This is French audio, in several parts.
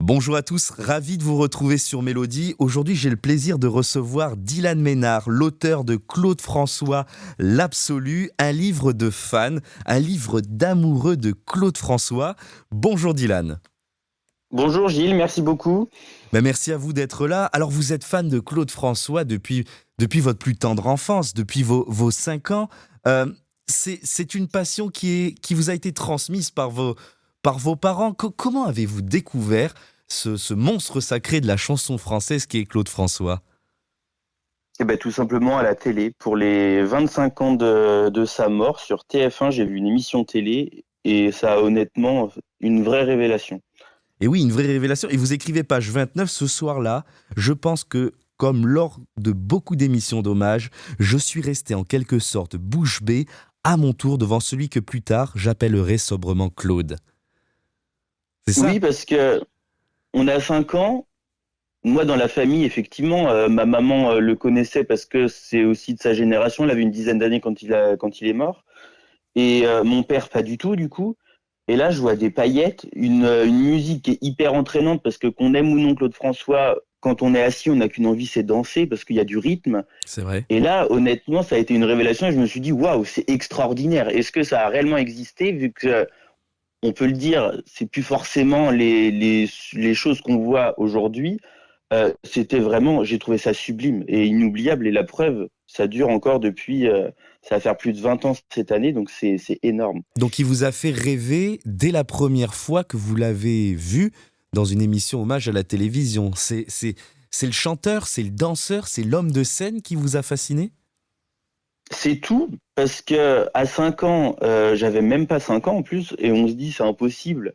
Bonjour à tous, ravi de vous retrouver sur Mélodie. Aujourd'hui, j'ai le plaisir de recevoir Dylan Ménard, l'auteur de Claude François, l'Absolu, un livre de fans, un livre d'amoureux de Claude François. Bonjour Dylan. Bonjour Gilles, merci beaucoup. Merci à vous d'être là. Alors, vous êtes fan de Claude François depuis votre plus tendre enfance, depuis vos 5 ans. Euh, c'est une passion qui vous a été transmise par vos parents. Comment avez-vous découvert ce monstre sacré de la chanson française qui est Claude François? Tout simplement à la télé. Pour les 25 ans de sa mort sur TF1, j'ai vu une émission télé et ça a honnêtement une vraie révélation. Et oui, une vraie révélation. Et vous écrivez page 29 ce soir-là. Je pense que, comme lors de beaucoup d'émissions d'hommage, je suis resté en quelque sorte bouche bée à mon tour devant celui que plus tard j'appellerai sobrement Claude. C'est ça? Oui, parce que on a 5 ans. Moi, dans la famille, effectivement, ma maman le connaissait parce que c'est aussi de sa génération. Elle avait une dizaine d'années quand il est mort. Et mon père, pas du tout, du coup. Et là, je vois des paillettes, une musique qui est hyper entraînante parce que qu'on aime ou non Claude François, quand on est assis, on n'a qu'une envie, c'est danser parce qu'il y a du rythme. C'est vrai. Et là, honnêtement, ça a été une révélation et je me suis dit, waouh, c'est extraordinaire. Est-ce que ça a réellement existé vu que on peut le dire, c'est plus forcément les choses qu'on voit aujourd'hui. C'était vraiment, j'ai trouvé ça sublime et inoubliable. Et la preuve, ça dure encore depuis, ça va faire plus de 20 ans cette année, donc c'est énorme. Donc il vous a fait rêver dès la première fois que vous l'avez vu dans une émission hommage à la télévision. C'est le chanteur, c'est le danseur, c'est l'homme de scène qui vous a fasciné? C'est tout, parce que à 5 ans, j'avais même pas 5 ans en plus, et on se dit c'est impossible.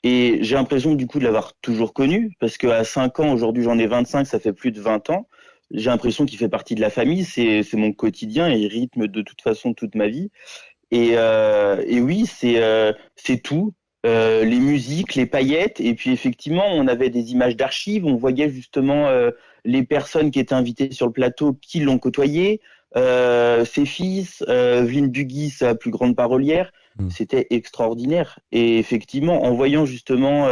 Et j'ai l'impression du coup de l'avoir toujours connu, parce qu'à 5 ans, aujourd'hui j'en ai 25, ça fait plus de 20 ans. J'ai l'impression qu'il fait partie de la famille, c'est mon quotidien et il rythme de toute façon toute ma vie. Et oui, c'est tout. Les musiques, les paillettes, et puis effectivement, on avait des images d'archives, on voyait justement les personnes qui étaient invitées sur le plateau, qui l'ont côtoyé, ses fils, Evelyne Bugui, sa plus grande parolière. Hmm. C'était extraordinaire. Et effectivement, en voyant justement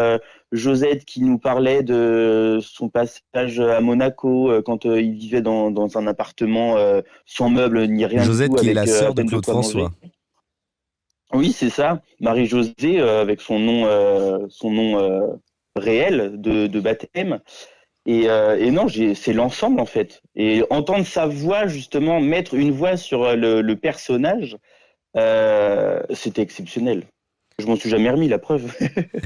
Josette qui nous parlait de son passage à Monaco, quand il vivait dans un appartement sans meubles ni rien du Josette tout, qui est la avec à sœur de peine de Claude quoi François. manger. Oui, c'est ça. Marie-Josée, avec son nom réel de baptême. Et non, c'est l'ensemble en fait. Et entendre sa voix, justement, mettre une voix sur le personnage, c'était exceptionnel. Je m'en suis jamais remis, la preuve.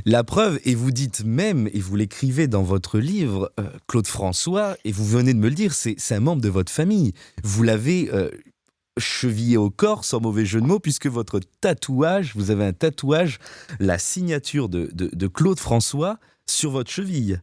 La preuve, et vous dites même, et vous l'écrivez dans votre livre, Claude François, et vous venez de me le dire, c'est un membre de votre famille. Vous l'avez chevillé au corps, sans mauvais jeu de mots, puisque votre tatouage, vous avez un tatouage, la signature de Claude François sur votre cheville.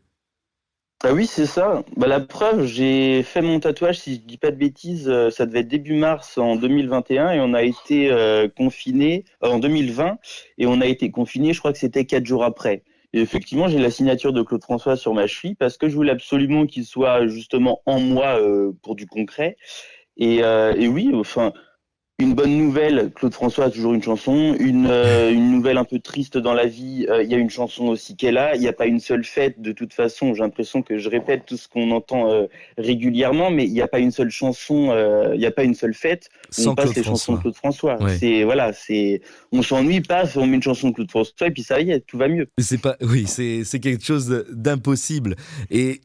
Ah oui, c'est ça. La preuve, j'ai fait mon tatouage, si je dis pas de bêtises, ça devait être début mars en 2021 et on a été confiné en 2020 et on a été confiné, je crois que c'était 4 jours après. Et effectivement, j'ai la signature de Claude François sur ma cheville parce que je voulais absolument qu'il soit justement en moi pour du concret. Et oui, enfin, une bonne nouvelle, Claude François a toujours une chanson. Une nouvelle un peu triste dans la vie, il y a une chanson aussi qu'elle a. Il n'y a pas une seule fête, de toute façon. J'ai l'impression que je répète tout ce qu'on entend régulièrement, mais il n'y a pas une seule chanson, il n'y a pas une seule fête où on Sans passe Claude les chansons de François. Claude François. Ouais. On s'ennuie pas, on met une chanson de Claude François et puis ça y est, tout va mieux. C'est pas, oui, c'est quelque chose d'impossible. Et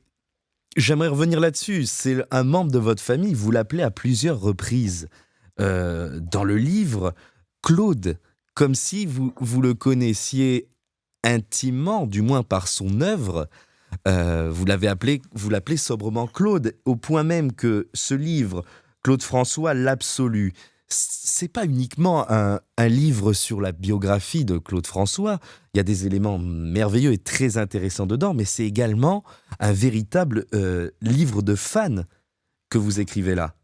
j'aimerais revenir là-dessus. C'est un membre de votre famille, vous l'appelez à plusieurs reprises dans le livre Claude, comme si vous le connaissiez intimement, du moins par son œuvre. Vous l'appelez sobrement Claude, au point même que ce livre, Claude François, l'Absolu, c'est pas uniquement un livre sur la biographie de Claude François. Il y a des éléments merveilleux et très intéressants dedans, mais c'est également un véritable livre de fans que vous écrivez là.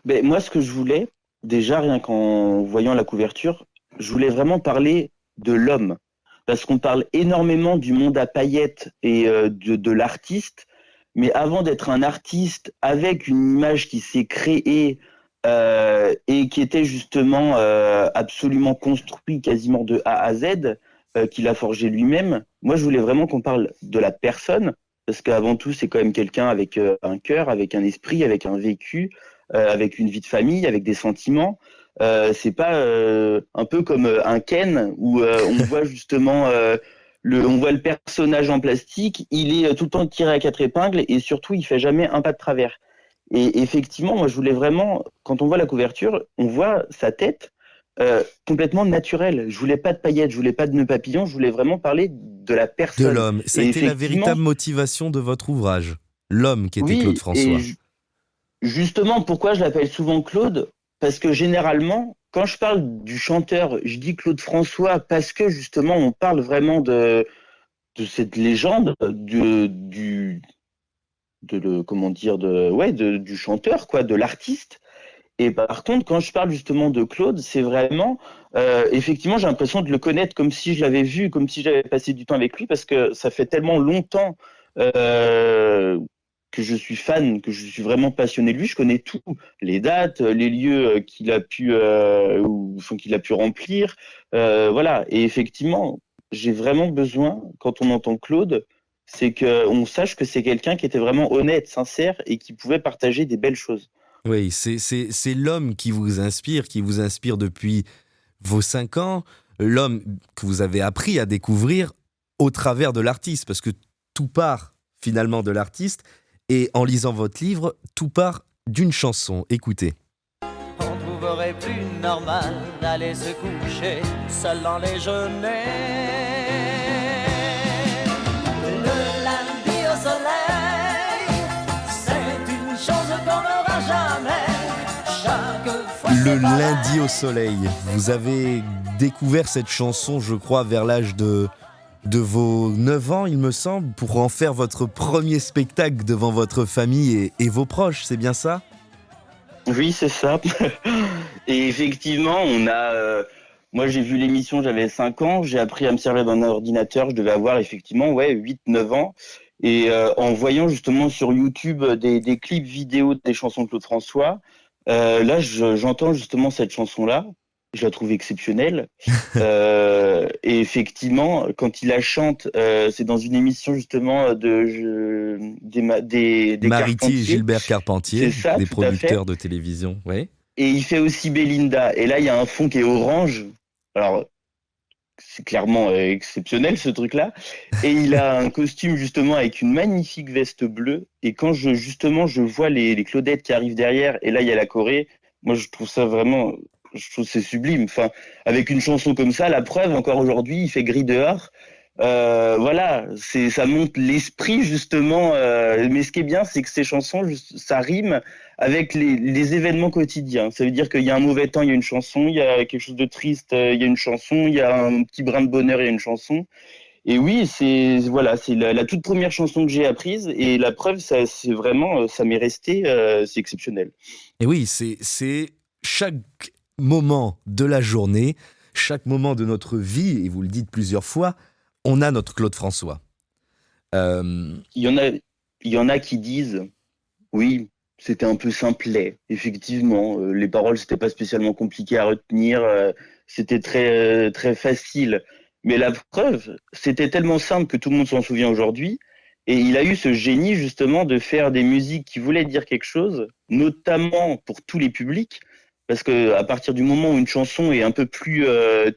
Mais moi, ce que je voulais, déjà, rien qu'en voyant la couverture, je voulais vraiment parler de l'homme. Parce qu'on parle énormément du monde à paillettes et de l'artiste. Mais avant d'être un artiste avec une image qui s'est créée et qui était justement absolument construite quasiment de A à Z, qu'il a forgé lui-même. Moi, je voulais vraiment qu'on parle de la personne, parce qu'avant tout, c'est quand même quelqu'un avec un cœur, avec un esprit, avec un vécu, avec une vie de famille, avec des sentiments. C'est pas un peu comme un Ken où on voit justement on voit le personnage en plastique, il est tout le temps tiré à quatre épingles et surtout il fait jamais un pas de travers. Et effectivement, moi je voulais vraiment, quand on voit la couverture, on voit sa tête complètement naturelle. Je voulais pas de paillettes, je voulais pas de nœuds papillons, je voulais vraiment parler de la De personne. l'homme. Ça a Et été la effectivement, véritable motivation de votre ouvrage. L'homme qui était Claude oui, François. justement, pourquoi je l'appelle souvent Claude? Parce que généralement, quand je parle du chanteur, je dis Claude François parce que justement, on parle vraiment de cette légende, comment dire, du chanteur, quoi, de l'artiste. Et par contre, quand je parle justement de Claude, c'est vraiment, effectivement, j'ai l'impression de le connaître comme si je l'avais vu, comme si j'avais passé du temps avec lui, parce que ça fait tellement longtemps euh, que je suis fan, que je suis vraiment passionné de lui. Je connais tout, les dates, les lieux qu'il a pu remplir, voilà. Et effectivement, j'ai vraiment besoin, quand on entend Claude, c'est qu'on sache que c'est quelqu'un qui était vraiment honnête, sincère et qui pouvait partager des belles choses. Oui, c'est l'homme qui vous inspire depuis vos 5 ans, l'homme que vous avez appris à découvrir au travers de l'artiste, parce que tout part finalement de l'artiste, et en lisant votre livre, tout part d'une chanson. Écoutez. On trouverait plus normal d'aller se coucher seul dans les genêts. Le lundi au soleil, c'est une chose qu'on n'aura jamais. Chaque fois Le c'est pareil. lundi au soleil, vous avez découvert cette chanson, je crois, vers l'âge de vos 9 ans, il me semble, pour en faire votre premier spectacle devant votre famille et vos proches, c'est bien ça? Oui, c'est ça. Et effectivement, moi, j'ai vu l'émission, j'avais 5 ans, j'ai appris à me servir d'un ordinateur, je devais avoir effectivement, ouais, 8, 9 ans. Et en voyant justement sur YouTube des clips vidéo des chansons de Claude François, là, j'entends justement cette chanson-là. Je la trouve exceptionnelle. Et effectivement, quand il la chante, c'est dans une émission justement des Mariti et Carpentiers. Gilbert C'est Carpentier, ça, des tout à fait. producteurs de télévision, oui. Et il fait aussi Belinda. Et là, il y a un fond qui est orange. Alors, c'est clairement exceptionnel ce truc-là. Et il a un costume justement avec une magnifique veste bleue. Et quand justement je vois les Claudettes qui arrivent derrière, et là il y a la Corée, moi je trouve ça vraiment, je trouve que c'est sublime. Enfin, avec une chanson comme ça, la preuve encore aujourd'hui, il fait gris dehors. Voilà, ça monte l'esprit justement. Mais ce qui est bien, c'est que ces chansons, ça rime avec les événements quotidiens. Ça veut dire qu'il y a un mauvais temps, il y a une chanson, il y a quelque chose de triste, il y a une chanson, il y a un petit brin de bonheur, il y a une chanson. Et oui, c'est la toute première chanson que j'ai apprise et la preuve, ça c'est vraiment, ça m'est resté, c'est exceptionnel. Et oui, c'est chaque moment de la journée, chaque moment de notre vie, et vous le dites plusieurs fois, on a notre Claude François. Euh, Il y en a, il y en a qui disent, oui, c'était un peu simplet. Effectivement, les paroles c'était pas spécialement compliqué à retenir, c'était très facile. Mais la preuve, c'était tellement simple que tout le monde s'en souvient aujourd'hui. Et il a eu ce génie justement de faire des musiques qui voulaient dire quelque chose, notamment pour tous les publics, parce que à partir du moment où une chanson est un peu plus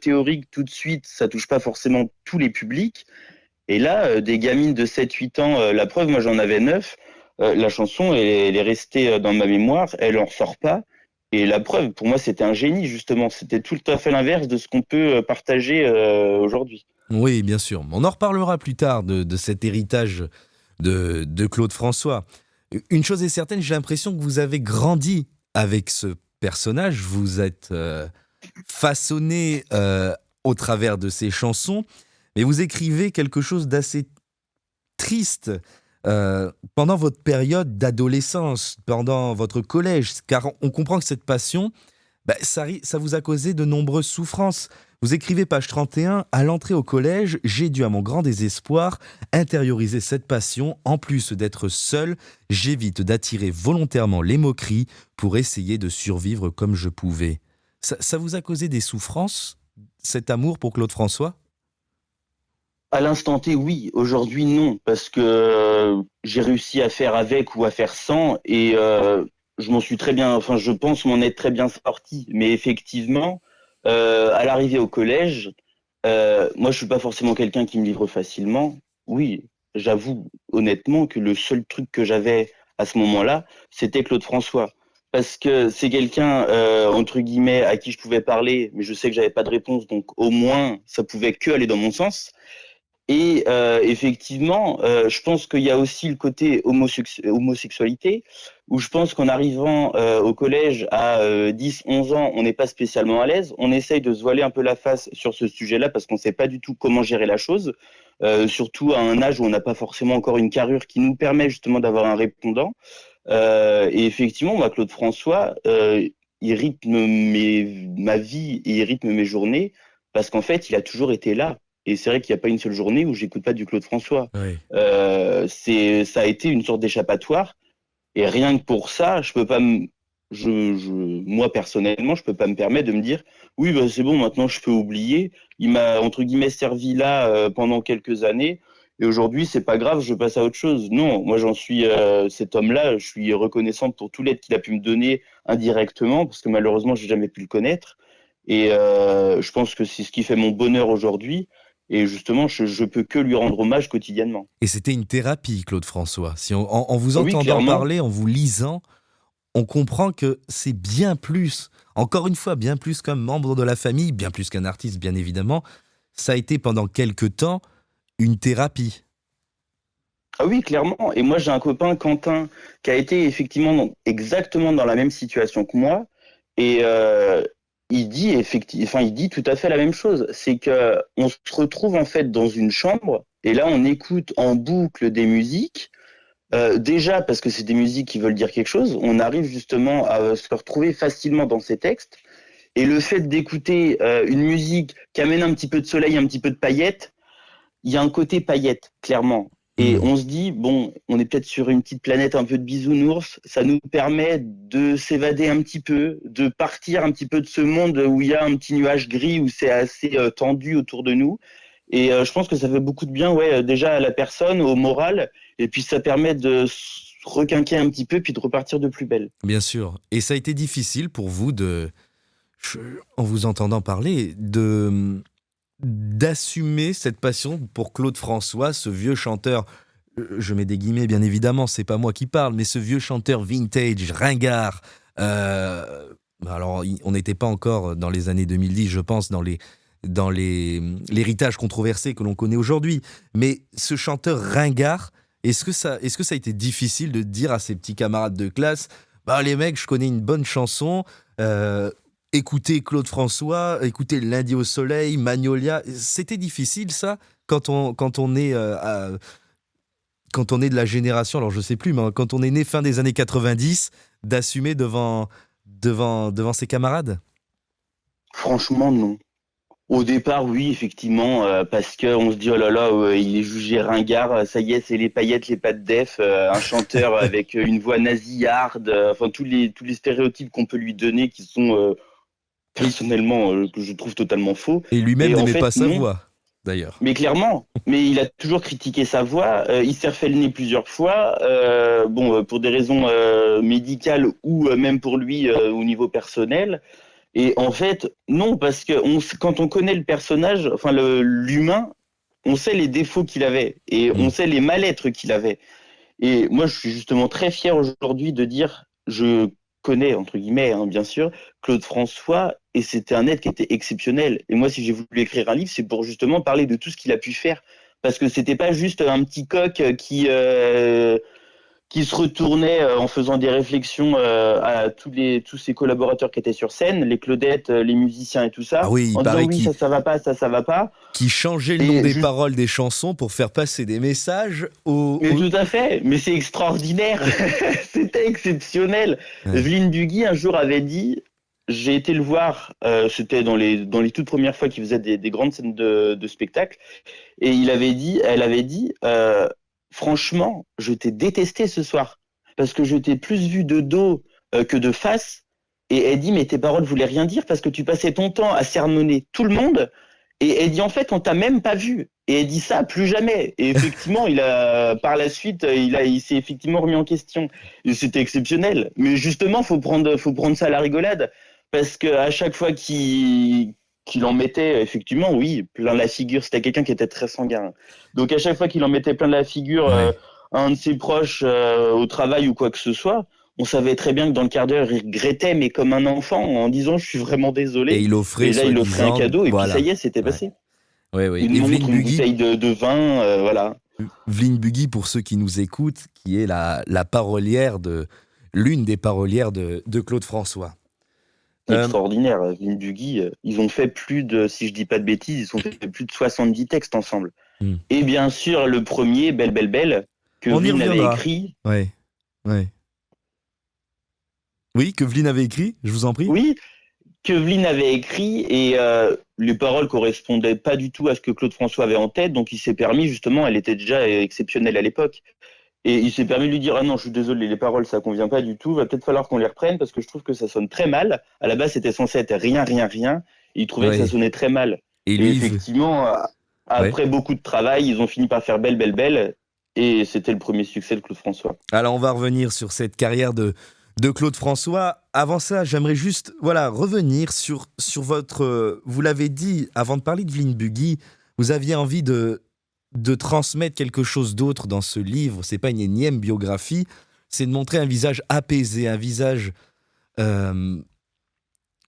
théorique tout de suite, ça touche pas forcément tous les publics. Et là, des gamines de 7, 8 ans, la preuve, moi j'en avais 9, la chanson, elle est restée dans ma mémoire, elle en ressort pas. Et la preuve, pour moi, c'était un génie, justement. C'était tout à fait l'inverse de ce qu'on peut partager aujourd'hui. oui, bien sûr. On en reparlera plus tard de cet héritage de Claude François. Une chose est certaine, j'ai l'impression que vous avez grandi avec ce personnage, vous êtes façonné au travers de ses chansons, mais vous écrivez quelque chose d'assez triste pendant votre période d'adolescence, pendant votre collège, car on comprend que cette passion, ça vous a causé de nombreuses souffrances. Vous écrivez page 31, à l'entrée au collège, j'ai dû à mon grand désespoir intérioriser cette passion. En plus d'être seul, j'évite d'attirer volontairement les moqueries pour essayer de survivre comme je pouvais. Ça vous a causé des souffrances, cet amour pour Claude François? À l'instant T, oui. Aujourd'hui, non, parce que j'ai réussi à faire avec ou à faire sans, et je m'en suis très bien, enfin, je pense m'en être très bien sorti. Mais effectivement, à l'arrivée au collège, moi, je suis pas forcément quelqu'un qui me livre facilement. Oui, j'avoue honnêtement que le seul truc que j'avais à ce moment-là, c'était Claude François. Parce que c'est quelqu'un, entre guillemets, à qui je pouvais parler, mais je sais que j'avais pas de réponse, donc au moins, ça pouvait que aller dans mon sens. Et effectivement, je pense qu'il y a aussi le côté homosexualité, où je pense qu'en arrivant au collège à 10-11 ans, on n'est pas spécialement à l'aise. On essaye de se voiler un peu la face sur ce sujet-là parce qu'on ne sait pas du tout comment gérer la chose, surtout à un âge où on n'a pas forcément encore une carrure qui nous permet justement d'avoir un répondant. Et effectivement, moi, Claude François, il rythme ma vie et il rythme mes journées parce qu'en fait, il a toujours été là. Et c'est vrai qu'il n'y a pas une seule journée où j'écoute pas du Claude François. Oui. Ça a été une sorte d'échappatoire. Et rien que pour ça, je peux pas moi personnellement, je peux pas me permettre de me dire, oui, bah, c'est bon, maintenant je peux oublier. Il m'a entre guillemets servi là pendant quelques années. Et aujourd'hui, c'est pas grave, je passe à autre chose. Non, moi j'en suis cet homme-là, je suis reconnaissant pour tout l'aide qu'il a pu me donner indirectement, parce que malheureusement, j'ai jamais pu le connaître. Et je pense que c'est ce qui fait mon bonheur aujourd'hui. Et justement, je peux que lui rendre hommage quotidiennement. Et c'était une thérapie, Claude François. Si en vous Ah oui, entendant clairement. parler, en vous lisant, on comprend que c'est bien plus, encore une fois, bien plus qu'un membre de la famille, bien plus qu'un artiste, bien évidemment. Ça a été pendant quelque temps une thérapie. Ah oui, clairement. Et moi, j'ai un copain, Quentin, qui a été effectivement exactement dans la même situation que moi. Et il dit tout à fait la même chose. C'est que on se retrouve en fait dans une chambre et là, on écoute en boucle des musiques. Déjà parce que c'est des musiques qui veulent dire quelque chose. On arrive justement à se retrouver facilement dans ces textes. Et le fait d'écouter une musique qui amène un petit peu de soleil, un petit peu de paillettes, il y a un côté paillette, clairement. Et Hmm. on se dit, bon, on est peut-être sur une petite planète un peu de bisounours, ça nous permet de s'évader un petit peu, de partir un petit peu de ce monde où il y a un petit nuage gris, où c'est assez tendu autour de nous. Et je pense que ça fait beaucoup de bien, ouais, déjà à la personne, au moral, et puis ça permet de se requinquer un petit peu, puis de repartir de plus belle. Bien sûr. Et ça a été difficile pour vous je- en vous entendant parler, d'assumer cette passion pour Claude François, ce vieux chanteur. Je mets des guillemets, bien évidemment, c'est pas moi qui parle, mais ce vieux chanteur vintage, ringard. euh, alors, on n'était pas encore dans les années 2010, je pense, l'héritage controversé que l'on connaît aujourd'hui. Mais ce chanteur ringard, est-ce que ça a été difficile de dire à ses petits camarades de classe, bah les mecs, je connais une bonne chanson, euh, écoutez Claude François, écoutez Lundi au soleil, Magnolia. C'était difficile ça quand on est de la génération, alors je sais plus, mais quand on est né fin des années 90, d'assumer devant ses camarades. Franchement, non. Au départ, oui, effectivement, parce que on se dit oh là là, il est jugé ringard, ça y est, c'est les paillettes, les pattes def, un chanteur avec une voix nasillarde, enfin tous les stéréotypes qu'on peut lui donner qui sont personnellement que je trouve totalement faux. Et lui-même Et en n'aimait fait, pas sa non. voix, d'ailleurs. Mais clairement, mais il a toujours critiqué sa voix. Il s'est refait le nez plusieurs fois, bon, pour des raisons médicales ou même pour lui au niveau personnel. Et en fait, non, parce que quand on connaît le personnage, enfin l'humain, on sait les défauts qu'il avait et on Mm. sait les mal-être qu'il avait. Et moi, je suis justement très fier aujourd'hui de dire, je connais, entre guillemets, hein, bien sûr, Claude François, et c'était un être qui était exceptionnel. Et moi, si j'ai voulu écrire un livre, c'est pour justement parler de tout ce qu'il a pu faire. Parce que c'était pas juste un petit coq qui se retournait en faisant des réflexions à tous ses collaborateurs qui étaient sur scène, les Claudettes, les musiciens et tout Ah ça, oui, il en disant paraît oui, ça va pas, ça va pas. qu'il changeait le nom Et des juste paroles des chansons pour faire passer des messages Mais tout à fait, mais c'est extraordinaire, c'était exceptionnel. Ouais. Evelyne Bugui un jour avait dit, j'ai été le voir, c'était dans les toutes premières fois qu'il faisait des grandes scènes de spectacle, et elle avait dit, franchement, je t'ai détesté ce soir, parce que je t'ai plus vu de dos que de face, et elle dit, mais tes paroles voulaient rien dire, parce que tu passais ton temps à sermonner tout le monde, Et elle dit en fait, on t'a même pas vu. Et elle dit ça, plus jamais. Et effectivement, par la suite, il s'est effectivement remis en question. Et c'était exceptionnel. Mais justement, faut prendre ça à la rigolade. Parce que à chaque fois qu'il en mettait, effectivement, oui, plein la figure, c'était quelqu'un qui était très sanguin. Donc à chaque fois qu'il en mettait plein la figure, Ouais. à un de ses proches, au travail ou quoi que ce soit, on savait très bien que dans le quart d'heure, il regrettait, mais comme un enfant, en disant, je suis vraiment Et désolé. il offrait, Et là, il offrait un soi-disant, cadeau, et puis ça voilà. y est, c'était Ouais. passé. Ouais, ouais. Une Evelyne montre, une Buggy, bouteille de vin, voilà. Evelyne Buggy, pour ceux qui nous écoutent, qui est la parolière l'une des parolières de Claude François. Euh, Extraordinaire. Vin Dugui, ils ont fait plus de, si je dis pas de bêtises, ils ont fait plus de 70 textes ensemble. hmm. Et bien sûr, le premier, Belle, Belle, Belle, que On y Vline avait reviendra. écrit. Ouais, ouais. Oui, que Evelyne avait écrit, je vous en prie. Oui, que Vline avait écrit, et les paroles correspondaient pas du tout à ce que Claude François avait en tête, donc il s'est permis, justement, elle était déjà exceptionnelle à l'époque. Et il s'est permis de lui dire, ah non, je suis désolé, les paroles, ça convient pas du tout, va peut-être falloir qu'on les reprenne parce que je trouve que ça sonne très mal. À la base, c'était censé être rien, rien, rien. Et il trouvait que ça Ouais. sonnait très mal. Et Et lui, effectivement, ouais. après beaucoup de travail, ils ont fini par faire Belle, Belle, Belle. Et c'était le premier succès de Claude François. Alors, on va revenir sur cette carrière de Claude François. Avant ça, j'aimerais juste voilà, revenir sur votre... vous l'avez dit, avant de parler de Evelyne Buggy, vous aviez envie de transmettre quelque chose d'autre dans ce livre. C'est pas une énième biographie, c'est de montrer un visage apaisé, un visage euh,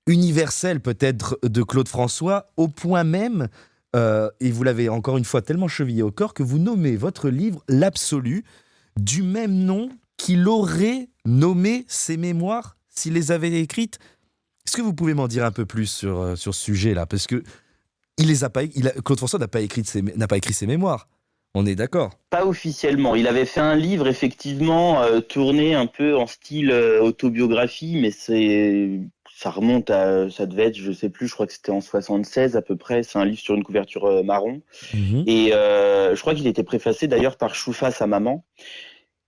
universel peut-être de Claude François, au point même, et vous l'avez encore une fois tellement chevillé au corps, que vous nommez votre livre L'Absolu, du même nom qu'il aurait nommé ses mémoires s'il les avait écrites. Est-ce que vous pouvez m'en dire un peu plus sur ce sujet-là? Parce que Claude François n'a pas écrit ses mémoires. On est d'accord. Pas officiellement. Il avait fait un livre, effectivement, tourné un peu en style autobiographie, mais ça remonte ça devait être, je sais plus, je crois que c'était en 76 à peu près. C'est un livre sur une couverture marron. Mhm. Et je crois qu'il était préfacé d'ailleurs par Choufa, sa maman.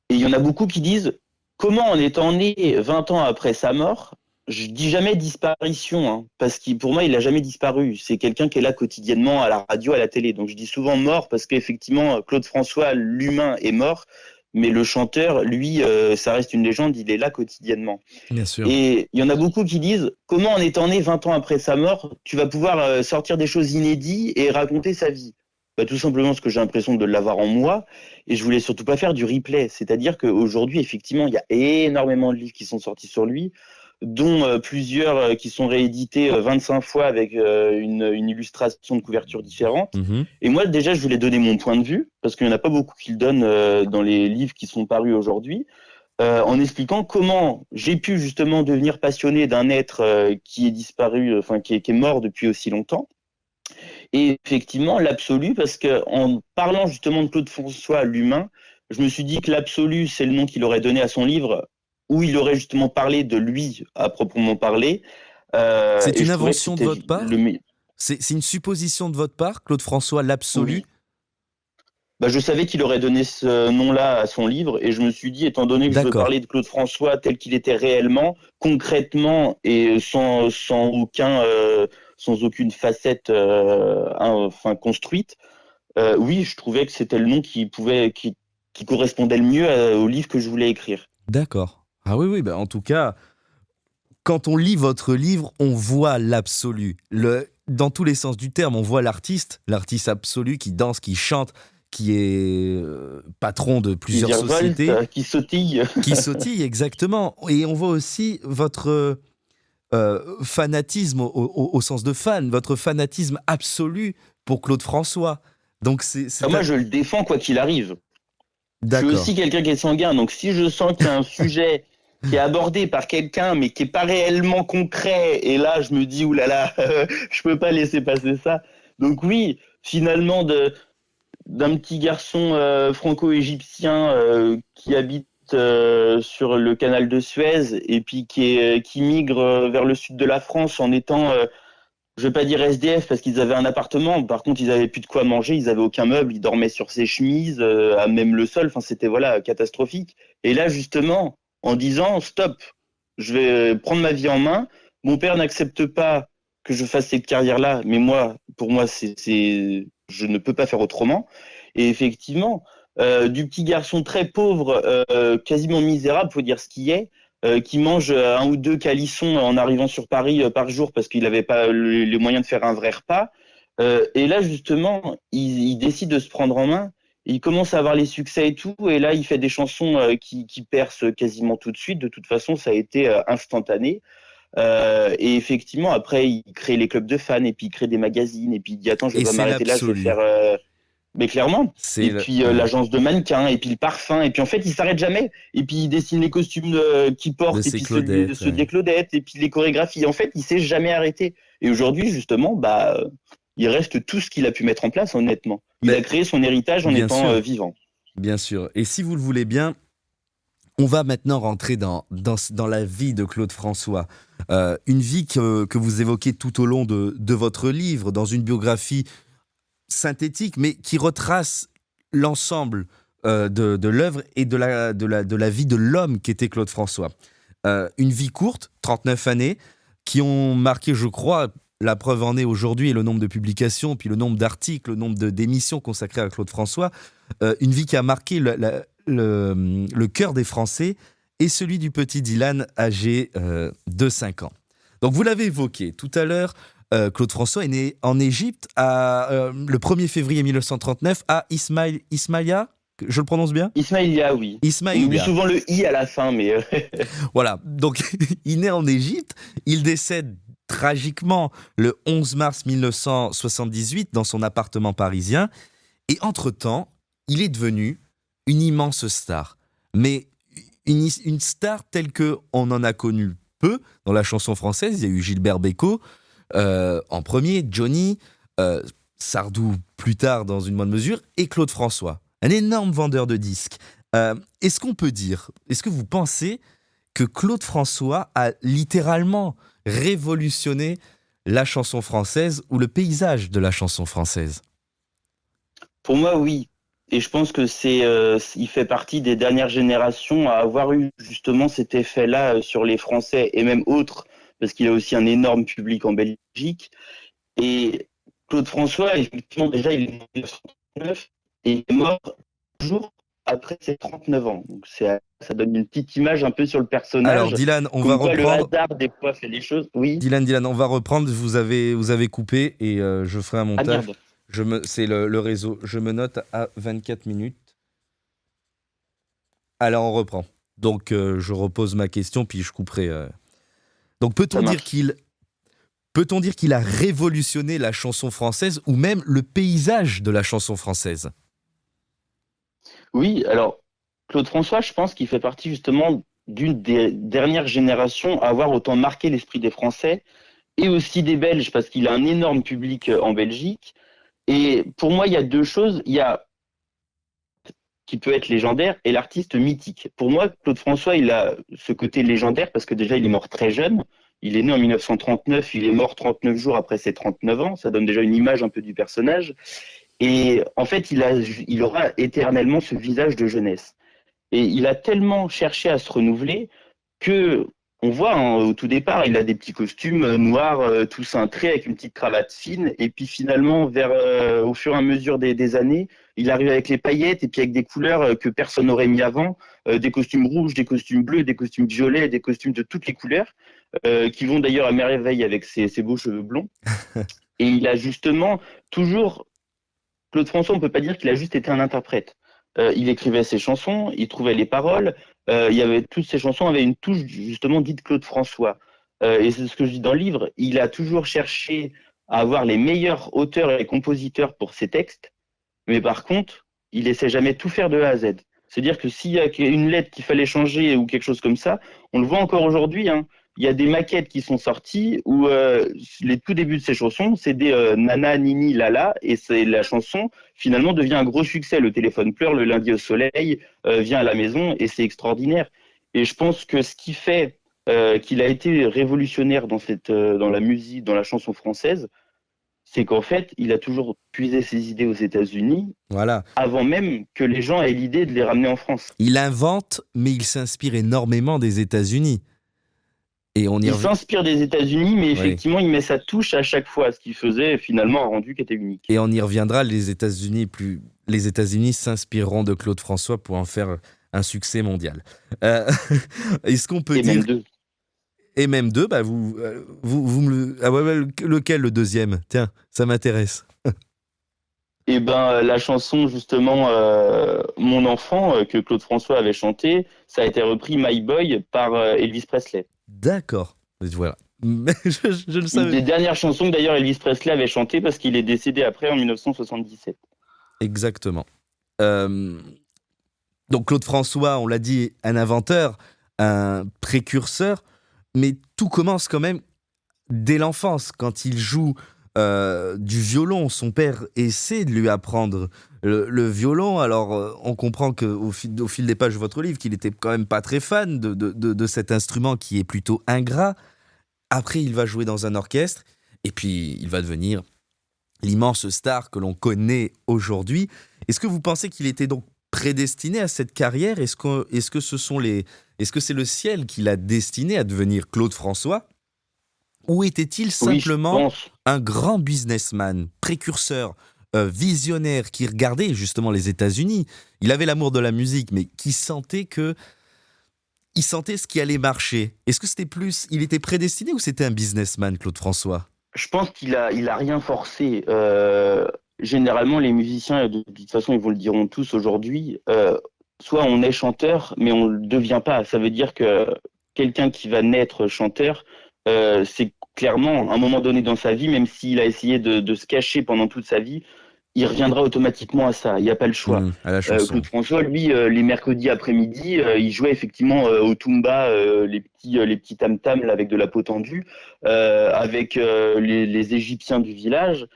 Et il y en a beaucoup qui disent, comment en étant né 20 ans après sa mort, je dis jamais disparition, hein, parce que pour moi, il a jamais disparu. C'est quelqu'un qui est là quotidiennement à la radio, à la télé. Donc je dis souvent mort parce qu'effectivement, Claude François, l'humain, est mort, mais le chanteur, lui, ça reste une légende, il est là quotidiennement. Bien sûr. Et il y en a beaucoup qui disent, comment en étant né 20 ans après sa mort, tu vas pouvoir sortir des choses inédites et raconter sa vie? Bah, tout simplement parce que j'ai l'impression de l'avoir en moi, et je voulais surtout pas faire du replay. C'est-à-dire qu'aujourd'hui, effectivement, il y a énormément de livres qui sont sortis sur lui, dont plusieurs qui sont réédités 25 fois avec une illustration de couverture différente. Mhm. Et moi, déjà, je voulais donner mon point de vue, parce qu'il n'y en a pas beaucoup qui le donnent dans les livres qui sont parus aujourd'hui, en expliquant comment j'ai pu justement devenir passionné d'un être qui est disparu, enfin qui est mort depuis aussi longtemps. Et effectivement, l'absolu, parce que en parlant justement de Claude François, l'humain, je me suis dit que l'absolu, c'est le nom qu'il aurait donné à son livre, où il aurait justement parlé de lui à proprement parler. C'est Et une je trouvais que invention de c'était votre part? C'est une supposition de votre part, Claude François, l'absolu? oui. Bah, je savais qu'il aurait donné ce nom-là à son livre, et je me suis dit, étant donné que je veux D'accord. parler de Claude François tel qu'il était réellement, concrètement, et sans aucune facette enfin construite, oui, je trouvais que c'était le nom qui correspondait le mieux au livre que je voulais écrire. D'accord. Ah oui, oui, bah en tout cas, quand on lit votre livre, on voit l'absolu. Dans tous les sens du terme, on voit l'artiste absolu qui danse, qui chante, qui est patron de Qui plusieurs virevolte, sociétés, qui sautille. qui sautille exactement. Et on voit aussi votre fanatisme au sens de fan, votre fanatisme absolu pour Claude François. Donc Moi, je le défends quoi qu'il arrive. Je suis D'accord. aussi quelqu'un qui est sanguin, donc si je sens qu'il y a un sujet qui est abordé par quelqu'un, mais qui est pas réellement concret, et là, je me dis, oulala, je peux pas laisser passer ça. Donc oui, finalement, d'un petit garçon franco-égyptien qui habite sur le canal de Suez et puis qui migre vers le sud de la France en étant, je vais pas dire SDF parce qu'ils avaient un appartement, par contre ils avaient plus de quoi manger, ils avaient aucun meuble, ils dormaient sur ses chemises, à même le sol, enfin c'était voilà catastrophique. Et là justement, en disant stop, je vais prendre ma vie en main, mon père n'accepte pas que je fasse cette carrière-là, mais pour moi, je ne peux pas faire autrement. Et effectivement, du petit garçon très pauvre, quasiment misérable, faut dire ce qui est, qui mange un ou deux calissons en arrivant sur Paris par jour parce qu'il n'avait pas les moyens de faire un vrai repas. Et là, justement, il décide de se prendre en main. Il commence à avoir les succès et tout. Et là, il fait des chansons qui percent quasiment tout de suite. De toute façon, ça a été instantané. Et effectivement, après, il crée les clubs de fans et puis il crée des magazines. Et puis il dit, attends, je vais Et pas c'est m'arrêter là, je vais l'absolu. faire... Mais clairement. C'est Et le- puis l'agence de mannequins, et puis le parfum. Et puis en fait, il s'arrête jamais. Et puis il dessine les costumes qu'il de porte, et ces puis Claudettes. ceux Ouais. des Claudettes, et puis les chorégraphies. En fait, il s'est jamais arrêté. Et aujourd'hui, justement, il reste tout ce qu'il a pu mettre en place, honnêtement. Il Ben, a créé son héritage en bien étant sûr, vivant. bien sûr. Et si vous le voulez bien, on va maintenant rentrer dans la vie de Claude François. Une vie que vous évoquez tout au long de votre livre, dans une biographie synthétique, mais qui retrace l'ensemble de l'œuvre et de la vie de l'homme qu'était Claude François. Une vie courte, 39 années, qui ont marqué, je crois, la preuve en est aujourd'hui, et le nombre de publications, puis le nombre d'articles, le nombre d'émissions consacrées à Claude François. Une vie qui a marqué le cœur des Français et celui du petit Dylan âgé de 5 ans. Donc vous l'avez évoqué tout à l'heure, Claude François est né en Égypte le 1er février 1939 à Ismaïlia, je le prononce bien? Ismaïlia, oui. On oublie Ismaïlia. souvent le i à la fin, mais Voilà, donc il naît en Égypte, il décède tragiquement le 11 mars 1978 dans son appartement parisien, et entre-temps, il est devenu une immense star. Mais une star telle qu'on en a connu peu dans la chanson française. Il y a eu Gilbert Bécaud en premier, Johnny, Sardou plus tard dans une moindre mesure, et Claude François, un énorme vendeur de disques. Est-ce qu'on peut dire, est-ce que vous pensez que Claude François a littéralement révolutionné la chanson française ou le paysage de la chanson française? pour moi, oui. Et je pense que il fait partie des dernières générations à avoir eu justement cet effet-là sur les Français et même autres, parce qu'il a aussi un énorme public en Belgique. Et Claude François, effectivement, déjà, il est né en 1939 et il est mort toujours après ses 39 ans. Donc ça donne une petite image un peu sur le Alors personnage, Dylan, on va comme quoi le reprendre. hasard des fois fait les choses. Oui. Dylan, on va reprendre. Vous avez coupé et je ferai un Ah montage. merde. C'est le réseau. Je me note à 24 minutes. Alors on reprend. Donc je repose ma question puis je couperai. Donc Ça marche. peut-on dire qu'il a révolutionné la chanson française ou même le paysage de la chanson française? Oui, alors Claude François, je pense qu'il fait partie justement d'une des dernières générations à avoir autant marqué l'esprit des Français et aussi des Belges, parce qu'il a un énorme public en Belgique. Et pour moi, il y a deux choses. Il y a qui peut être légendaire et l'artiste mythique. Pour moi, Claude François, il a ce côté légendaire parce que déjà, il est mort très jeune. Il est né en 1939, il est mort 39 jours après ses 39 ans. Ça donne déjà une image un peu du personnage. Et en fait, il aura éternellement ce visage de jeunesse. Et il a tellement cherché à se renouveler que on voit au tout départ, il a des petits costumes noirs, tout cintrés avec une petite cravate fine. Et puis finalement, au fur et à mesure des années, il arrive avec les paillettes et puis avec des couleurs que personne n'aurait mis avant, des costumes rouges, des costumes bleus, des costumes violets, des costumes de toutes les couleurs, qui vont d'ailleurs à merveille avec ses beaux cheveux blonds. Et il a justement toujours Claude François, on ne peut pas dire qu'il a juste été un interprète. Il écrivait ses chansons, il trouvait les paroles. Toutes ces chansons avaient une touche justement dite Claude François. Et c'est ce que je dis dans le livre. Il a toujours cherché à avoir les meilleurs auteurs et compositeurs pour ses textes, mais par contre, il laissait jamais tout faire de A à Z. C'est-à-dire que s'il y a une lettre qu'il fallait changer ou quelque chose comme ça, on le voit encore aujourd'hui, hein. Il y a des maquettes qui sont sorties où les tout débuts de ces chansons, c'est des Nana, Nini, Lala, et la chanson finalement devient un gros succès. Le téléphone pleure, le lundi au soleil, vient à la maison, et c'est extraordinaire. Et je pense que ce qui fait qu'il a été révolutionnaire dans la musique, dans la chanson française, c'est qu'en fait, il a toujours puisé ses idées aux États-Unis Voilà. avant même que les gens aient l'idée de les ramener en France. Il invente, mais il s'inspire énormément des États-Unis. Et on y Il revient. s'inspire des États-Unis, mais Oui. effectivement, il met sa touche à chaque fois, ce qui faisait finalement un rendu qui était unique. Et on y reviendra, les États-Unis s'inspireront de Claude François pour en faire un succès mondial. Euh, Est-ce qu'on peut Et dire, même deux. et même deux, bah vous me le, ah ouais, lequel le deuxième? Tiens, ça m'intéresse. Et ben la chanson justement Mon enfant que Claude François avait chanté, ça a été repris My Boy par Elvis Presley. D'accord. Voilà. Mais je le Une savais. des dernières chansons que d'ailleurs Elvis Presley avait chanté parce qu'il est décédé après en 1977. Exactement. Euh, donc Claude François, on l'a dit, un inventeur, un précurseur, mais tout commence quand même dès l'enfance, quand il joue du violon. Son père essaie de lui apprendre le violon. Alors, on comprend au fil des pages de votre livre qu'il était quand même pas très fan de cet instrument qui est plutôt ingrat. Après, il va jouer dans un orchestre, et puis il va devenir l'immense star que l'on connaît aujourd'hui. Est-ce que vous pensez qu'il était donc prédestiné à cette carrière? Est-ce que est-ce que c'est le ciel qui l'a destiné à devenir Claude François? Ou était-il Oui, je simplement pense. un grand businessman, précurseur, visionnaire, qui regardait justement les États-Unis? Il avait l'amour de la musique, mais il sentait ce qui allait marcher. Est-ce que il était prédestiné, ou c'était un businessman, Claude François? Je pense qu'il a rien forcé. Généralement, les musiciens, de toute façon, ils vous le diront tous aujourd'hui, soit on est chanteur, mais on ne le devient pas. Ça veut dire que quelqu'un qui va naître chanteur, c'est clairement, à un moment donné dans sa vie, même s'il a essayé de se cacher pendant toute sa vie, il reviendra automatiquement à ça. Il n'y a pas le choix. À la chanson. Claude François, lui, les mercredis après-midi, il jouait effectivement au Tumba, les petits tam-tams là, avec de la peau tendue, avec les Égyptiens du village.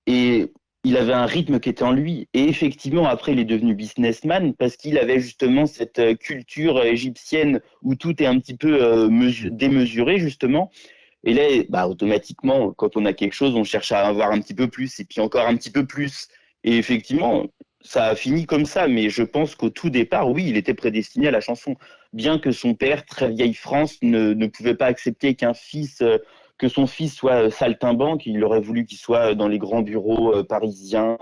Et il avait un rythme qui était en lui. Et effectivement, après, il est devenu businessman parce qu'il avait justement cette culture égyptienne où tout est un petit peu démesuré, justement. Et là, bah, automatiquement, quand on a quelque chose, on cherche à avoir un petit peu plus, et puis encore un petit peu plus. Et effectivement, ça a fini comme ça, mais je pense qu'au tout départ, oui, il était prédestiné à la chanson. Bien que son père, très vieille France, ne pouvait pas accepter que son fils soit saltimbanque, il aurait voulu qu'il soit dans les grands bureaux parisiens,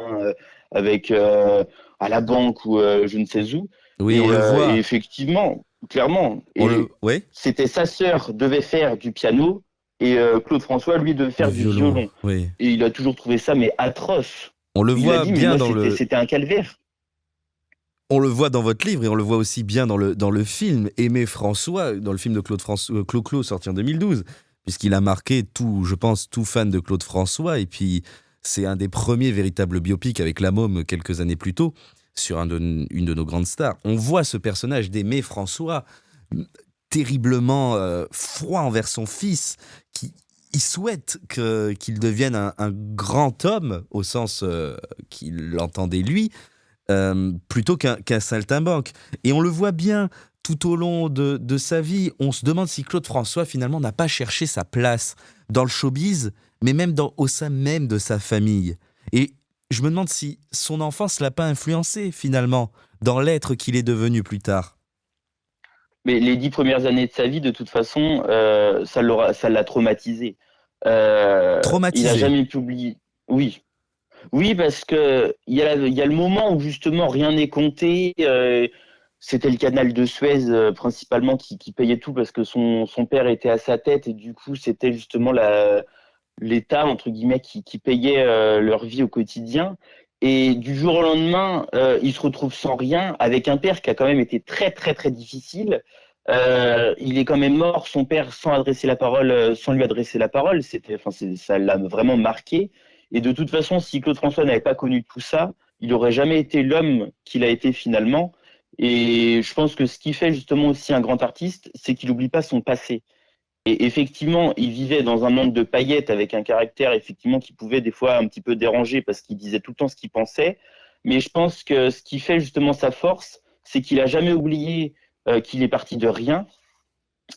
avec à la banque ou je ne sais où. Oui, on le Et voit. effectivement, clairement, Oui, c'était sa sœur devait faire du piano et Claude François, lui, devait du faire du violon. violon. Oui. Et il a toujours trouvé ça, mais atroce. On le Il a voit dit, mais bien moi, c'était un calvaire. on le voit dans votre livre, et on le voit aussi bien dans le film Aimer François, dans le film de Clo-Clo, sorti en 2012, puisqu'il a marqué je pense, tout fan de Claude François. Et puis, c'est un des premiers véritables biopics avec La Môme quelques années plus tôt, sur une de nos grandes stars. On voit ce personnage d'Aimé François, terriblement froid envers son fils, qui il souhaite qu'il devienne un grand homme, au sens qu'il l'entendait lui, plutôt qu'un saltimbanque. Et on le voit bien tout au long de sa vie. On se demande si Claude François, finalement, n'a pas cherché sa place dans le showbiz, mais même au sein même de sa famille. Et je me demande si son enfance l'a pas influencé, finalement, dans l'être qu'il est devenu plus tard. Mais les 10 premières années de sa vie, de toute façon, ça l'a traumatisé. Il a Traumatisé. jamais pu oublier. Oui. Oui, parce que il y a le moment où justement rien n'est compté. C'était le canal de Suez principalement qui payait tout parce que son père était à sa tête et du coup c'était justement l'État entre guillemets qui payait leur vie au quotidien. Et du jour au lendemain, il se retrouve sans rien avec un père qui a quand même été très très très difficile. Il est quand même mort, son père, sans adresser la parole, sans lui adresser la parole. Ça l'a vraiment marqué. Et de toute façon, si Claude François n'avait pas connu tout ça, il n'aurait jamais été l'homme qu'il a été finalement. Et je pense que ce qui fait justement aussi un grand artiste, c'est qu'il n'oublie pas son passé. Et effectivement, il vivait dans un monde de paillettes avec un caractère effectivement qui pouvait des fois un petit peu déranger parce qu'il disait tout le temps ce qu'il pensait. Mais je pense que ce qui fait justement sa force, c'est qu'il a jamais oublié qu'il est parti de rien.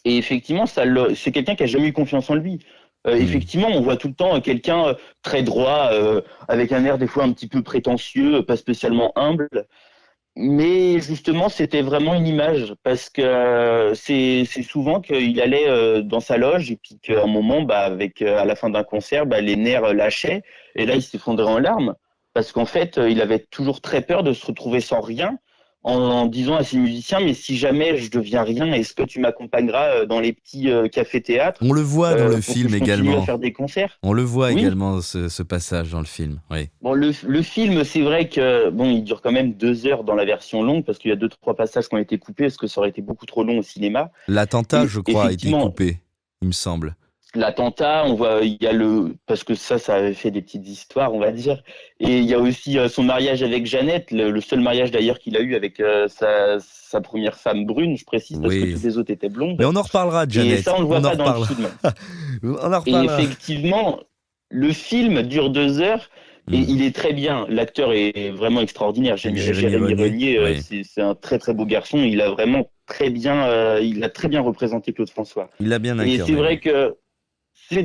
Et effectivement, c'est quelqu'un qui a jamais eu confiance en lui. Effectivement, on voit tout le temps quelqu'un très droit, avec un air des fois un petit peu prétentieux, pas spécialement humble. Mais justement, c'était vraiment une image parce que c'est souvent qu'il allait dans sa loge et puis qu'à un moment, bah, avec à la fin d'un concert, bah, les nerfs lâchaient et là, il s'effondrait en larmes parce qu'en fait, il avait toujours très peur de se retrouver sans rien en disant à ses musiciens, mais si jamais je deviens rien, est-ce que tu m'accompagneras dans les petits cafés-théâtres On le voit dans le pour que film je continue à également. faire des concerts? On le voit Oui. également, ce passage dans le film. Oui. Bon, le film, c'est vrai que bon, il dure quand même 2 heures dans la version longue parce qu'il y a deux, trois passages qui ont été coupés parce que ça aurait été beaucoup trop long au cinéma. L'attentat, Et je crois, a été effectivement, coupé, il me semble. l'attentat, on voit, il y a parce que ça avait fait des petites histoires, on va dire. Et il y a aussi son mariage avec Jeannette, le seul mariage d'ailleurs qu'il a eu avec sa première femme brune, je précise, parce que Oui. toutes les autres étaient Mais blondes. on en reparlera, Et Janet. ça, on le voit On en pas dans le reparlera. film. On en Et reparlera. effectivement, le film dure 2 heures et Hmm. il est très bien. L'acteur est vraiment extraordinaire. Jérémy Jérémy Renier. Renier, Oui. c'est un très très beau garçon. Il a vraiment il a très bien représenté Claude François. Il l'a bien Et c'est incarné. vrai que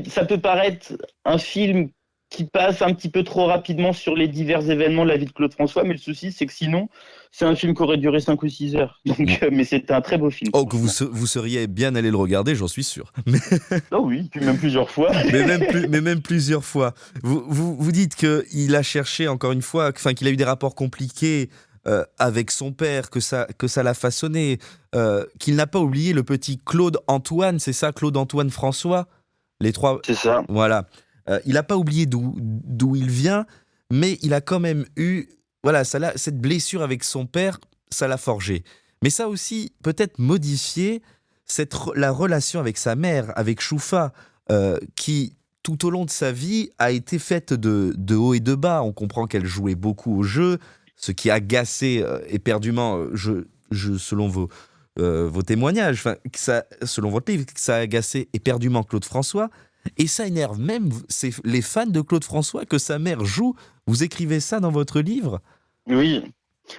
ça peut paraître un film qui passe un petit peu trop rapidement sur les divers événements de la vie de Claude François, mais le souci, c'est que sinon, c'est un film qui aurait duré 5 ou 6 heures. Donc, mais c'était un très beau film. Oh, que Franchement. vous seriez bien allé le regarder, j'en suis sûr. Ah oui, puis même plusieurs fois. Mais même plusieurs fois. Vous dites qu'il a cherché, encore une fois, enfin, qu'il a eu des rapports compliqués avec son père, que ça l'a façonné, qu'il n'a pas oublié le petit Claude Antoine, c'est ça, Claude Antoine François. Les trois, C'est ça. voilà. Il n'a pas oublié d'où il vient, mais il a quand même eu, voilà, cette blessure avec son père, ça l'a forgé. Mais ça aussi, peut-être modifié la relation avec sa mère, avec Choufa, qui, tout au long de sa vie, a été faite de haut et de bas. On comprend qu'elle jouait beaucoup au jeu, ce qui agacait éperdument, selon vos témoignages, enfin, selon votre livre, que ça a agacé éperdument Claude François. Et ça énerve même les fans de Claude François que sa mère joue. Vous écrivez ça dans votre livre? Oui,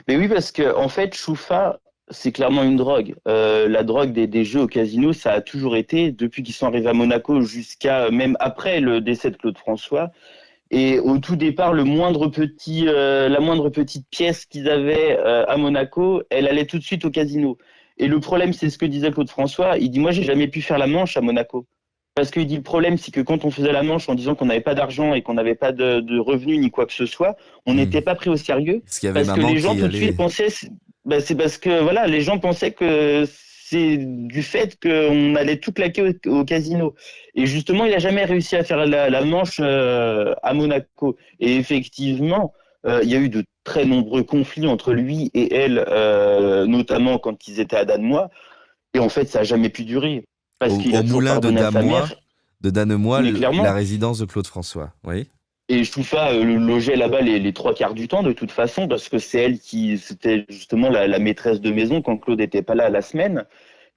mais oui, parce que en fait, Choufa, c'est clairement une drogue. La drogue des jeux au casino, ça a toujours été, depuis qu'ils sont arrivés à Monaco jusqu'à même après le décès de Claude François. Et au tout départ, la moindre petite pièce qu'ils avaient à Monaco, elle allait tout de suite au casino. Et le problème, c'est ce que disait Claude François. Il dit, moi, j'ai jamais pu faire la manche à Monaco. Parce qu'il dit, le problème, c'est que quand on faisait la manche en disant qu'on n'avait pas d'argent et qu'on n'avait pas de revenus ni quoi que ce soit, on Hmm. n'était pas pris au sérieux. Parce qu'il y avait Parce que maman les gens qui tout de allait. suite pensaient, c'est parce que voilà, les gens pensaient que c'est du fait qu'on allait tout claquer au casino. Et justement, il n'a jamais réussi à faire la manche à Monaco. Et effectivement, il y a eu de très nombreux conflits entre lui et elle, notamment quand ils étaient à Danemois. Et en fait, ça n'a jamais pu durer. Parce qu'il Au a toujours moulin pardonné à sa mère. de Danemois, Mais la clairement. résidence de Claude François. Oui. Et Choufa le logeait là-bas les trois quarts du temps, de toute façon, parce que c'est elle c'était justement la maîtresse de maison quand Claude n'était pas là la semaine.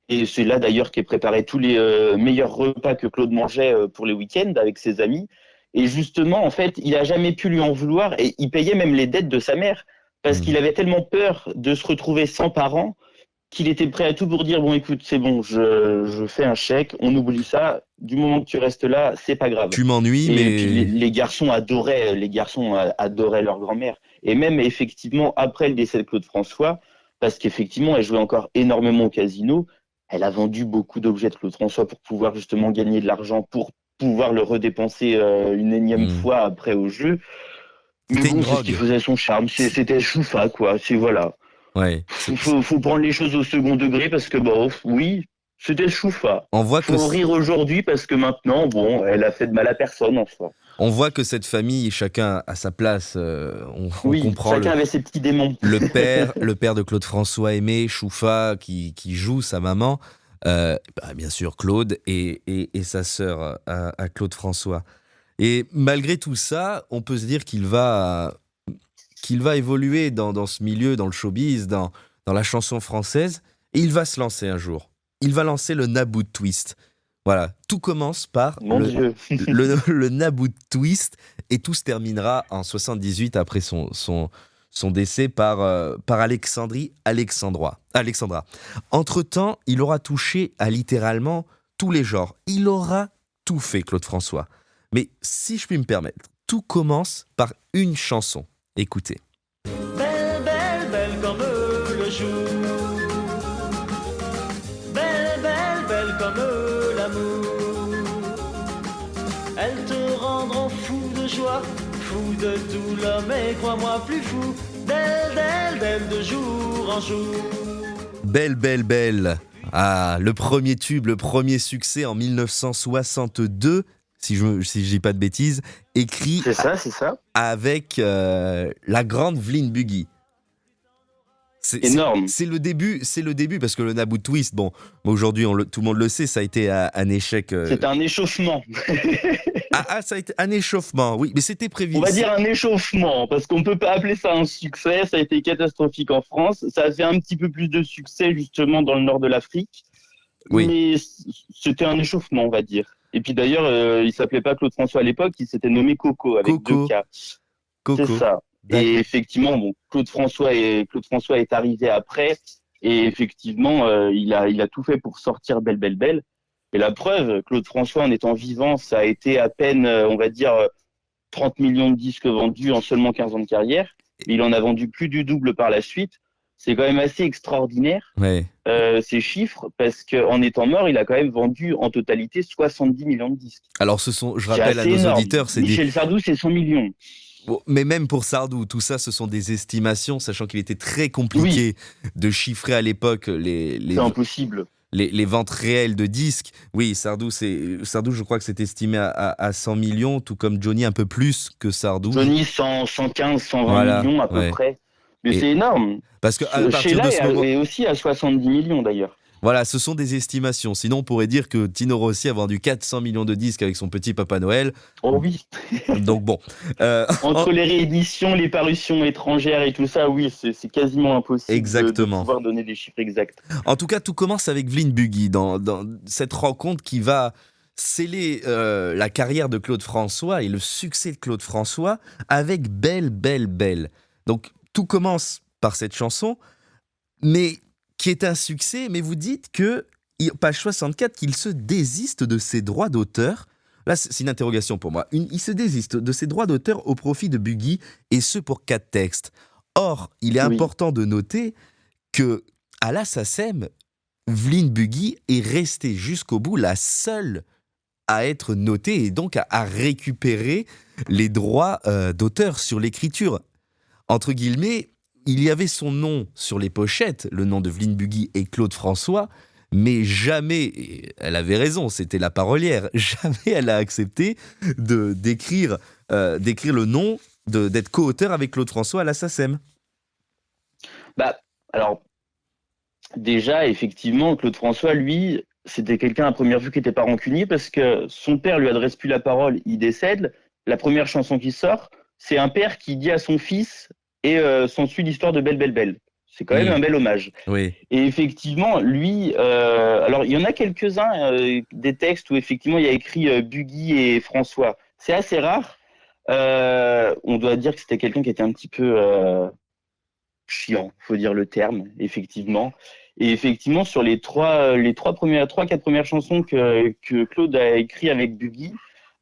Et c'est là d'ailleurs qu'est préparé tous les meilleurs repas que Claude mangeait pour les week-ends avec ses amis. Et justement, en fait, il a jamais pu lui en vouloir et il payait même les dettes de sa mère parce Hmm. qu'il avait tellement peur de se retrouver sans parents qu'il était prêt à tout pour dire, bon, écoute, c'est bon, je fais un chèque, on oublie ça. Du moment que tu restes là, c'est pas grave. Tu m'ennuies, Et puis mais les garçons adoraient leur grand-mère. Et même effectivement après le décès de Claude François, parce qu'effectivement elle jouait encore énormément au casino, elle a vendu beaucoup d'objets de Claude François pour pouvoir justement gagner de l'argent, pour pouvoir le redépenser une énième Hmm. fois après au jeu. Mais C'était une bon, c'est ce qui drogue. faisait son charme. C'était Choufa, quoi. C'est voilà. Ouais. Faut prendre les choses au second degré parce que bon, oui, c'était Choufa. On voit Faut en rire aujourd'hui parce que maintenant, bon, elle a fait de mal à personne en soi. cette famille, chacun à sa place. On Oui, comprend chacun avait ses petits démons. le père de Claude François aimé, Choufa, qui joue sa maman. Bien sûr, Claude et sa sœur à Claude François. Et malgré tout ça, on peut se dire qu'il va évoluer dans ce milieu, dans le showbiz, dans la chanson française, et il va se lancer un jour. Il va lancer le Naboo Twist. Voilà, tout commence par Mon Dieu. le Naboo Twist, et tout se terminera en 78 après son décès par Alexandra. Entre-temps, il aura touché à littéralement tous les genres. Il aura tout fait, Claude François. Mais si je puis me permettre, tout commence par une chanson. Écoutez. Belle, belle, belle comme comme l'amour. Elles te rendront fou de joie, fou de tout l'homme, et crois-moi plus fou d'elle de jour en jour. Belle, belle, belle. Ah, le premier tube, le premier succès en 1962, si je dis pas de bêtises, écrit C'est ça. avec la grande Vline Buggy. Énorme. C'est le début parce que le Naboo Twist, bon, aujourd'hui tout le monde le sait, ça a été un échec. C'est un échauffement. Ça a été un échauffement, oui, mais c'était prévu. On va dire un échauffement, parce qu'on peut pas appeler ça un succès. Ça a été catastrophique en France. Ça a fait un petit peu plus de succès justement dans le nord de l'Afrique. Oui. Mais c'était un échauffement, on va dire. Et puis d'ailleurs, il s'appelait pas Claude François à l'époque, il s'était nommé Coco avec Coco. 2 K. Coco. C'est ça. D'accord. Et effectivement, bon, Claude François est arrivé après, et effectivement, il a tout fait pour sortir Belle Belle Belle. Et la preuve, Claude François, en étant vivant, ça a été à peine, on va dire, 30 millions de disques vendus en seulement 15 ans de carrière. Il en a vendu plus du double par la suite. C'est quand même assez extraordinaire, Ouais. ces chiffres, parce qu'en étant mort, il a quand même vendu en totalité 70 millions de disques. Alors je C'est rappelle à assez nos énorme. auditeurs, c'est des... Michel Sardou, c'est 100 millions. Bon, mais même pour Sardou, tout ça, ce sont des estimations, sachant qu'il était très compliqué de chiffrer à l'époque C'est impossible. les ventes réelles de disques. Oui, Sardou, je crois que c'est estimé à 100 millions, tout comme Johnny, un peu plus que Sardou. Johnny, 115, 120 Voilà, millions à peu ouais. près. Mais Et- c'est énorme. Parce qu'à partir Sheila de ce moment... est aussi à 70 millions d'ailleurs. Voilà, ce sont des estimations. Sinon, on pourrait dire que Tino Rossi a vendu 400 millions de disques avec son petit Papa Noël. Oh oui. Donc bon. Entre les rééditions, les parutions étrangères et tout ça, oui, c'est quasiment impossible Exactement. de pouvoir donner des chiffres exacts. En tout cas, tout commence avec Vline Buggy, dans cette rencontre qui va sceller la carrière de Claude François et le succès de Claude François avec Belle, Belle, Belle. Donc, tout commence par cette chanson, mais qui est un succès, mais vous dites que, page 64, qu'il se désiste de ses droits d'auteur. Là, c'est une interrogation pour moi. Il se désiste de ses droits d'auteur au profit de Buggy, et ce pour 4 textes. Or, il est Oui. important de noter que, à la SACEM, Vline Buggy est restée jusqu'au bout la seule à être notée et donc à récupérer les droits d'auteur sur l'écriture. Entre guillemets, il y avait son nom sur les pochettes, le nom de Vline Buggy et Claude François, mais jamais, et elle avait raison, c'était la parolière, jamais elle a accepté d'écrire le nom, d'être co-auteur avec Claude François à la SACEM. Bah, alors, déjà, effectivement, Claude François, lui, c'était quelqu'un à première vue qui n'était pas rancunier parce que son père lui adresse plus la parole, il décède. La première chanson qui sort, c'est un père qui dit à son fils et s'ensuit l'histoire de Belle Belle Belle. C'est quand même un bel hommage. Oui. Et effectivement, lui, alors il y en a quelques-uns des textes où effectivement il y a écrit Buggy et François. C'est assez rare. On doit dire que c'était quelqu'un qui était un petit peu chiant, faut dire le terme, effectivement. Et effectivement, sur les trois, quatre premières chansons que Claude a écrit avec Buggy,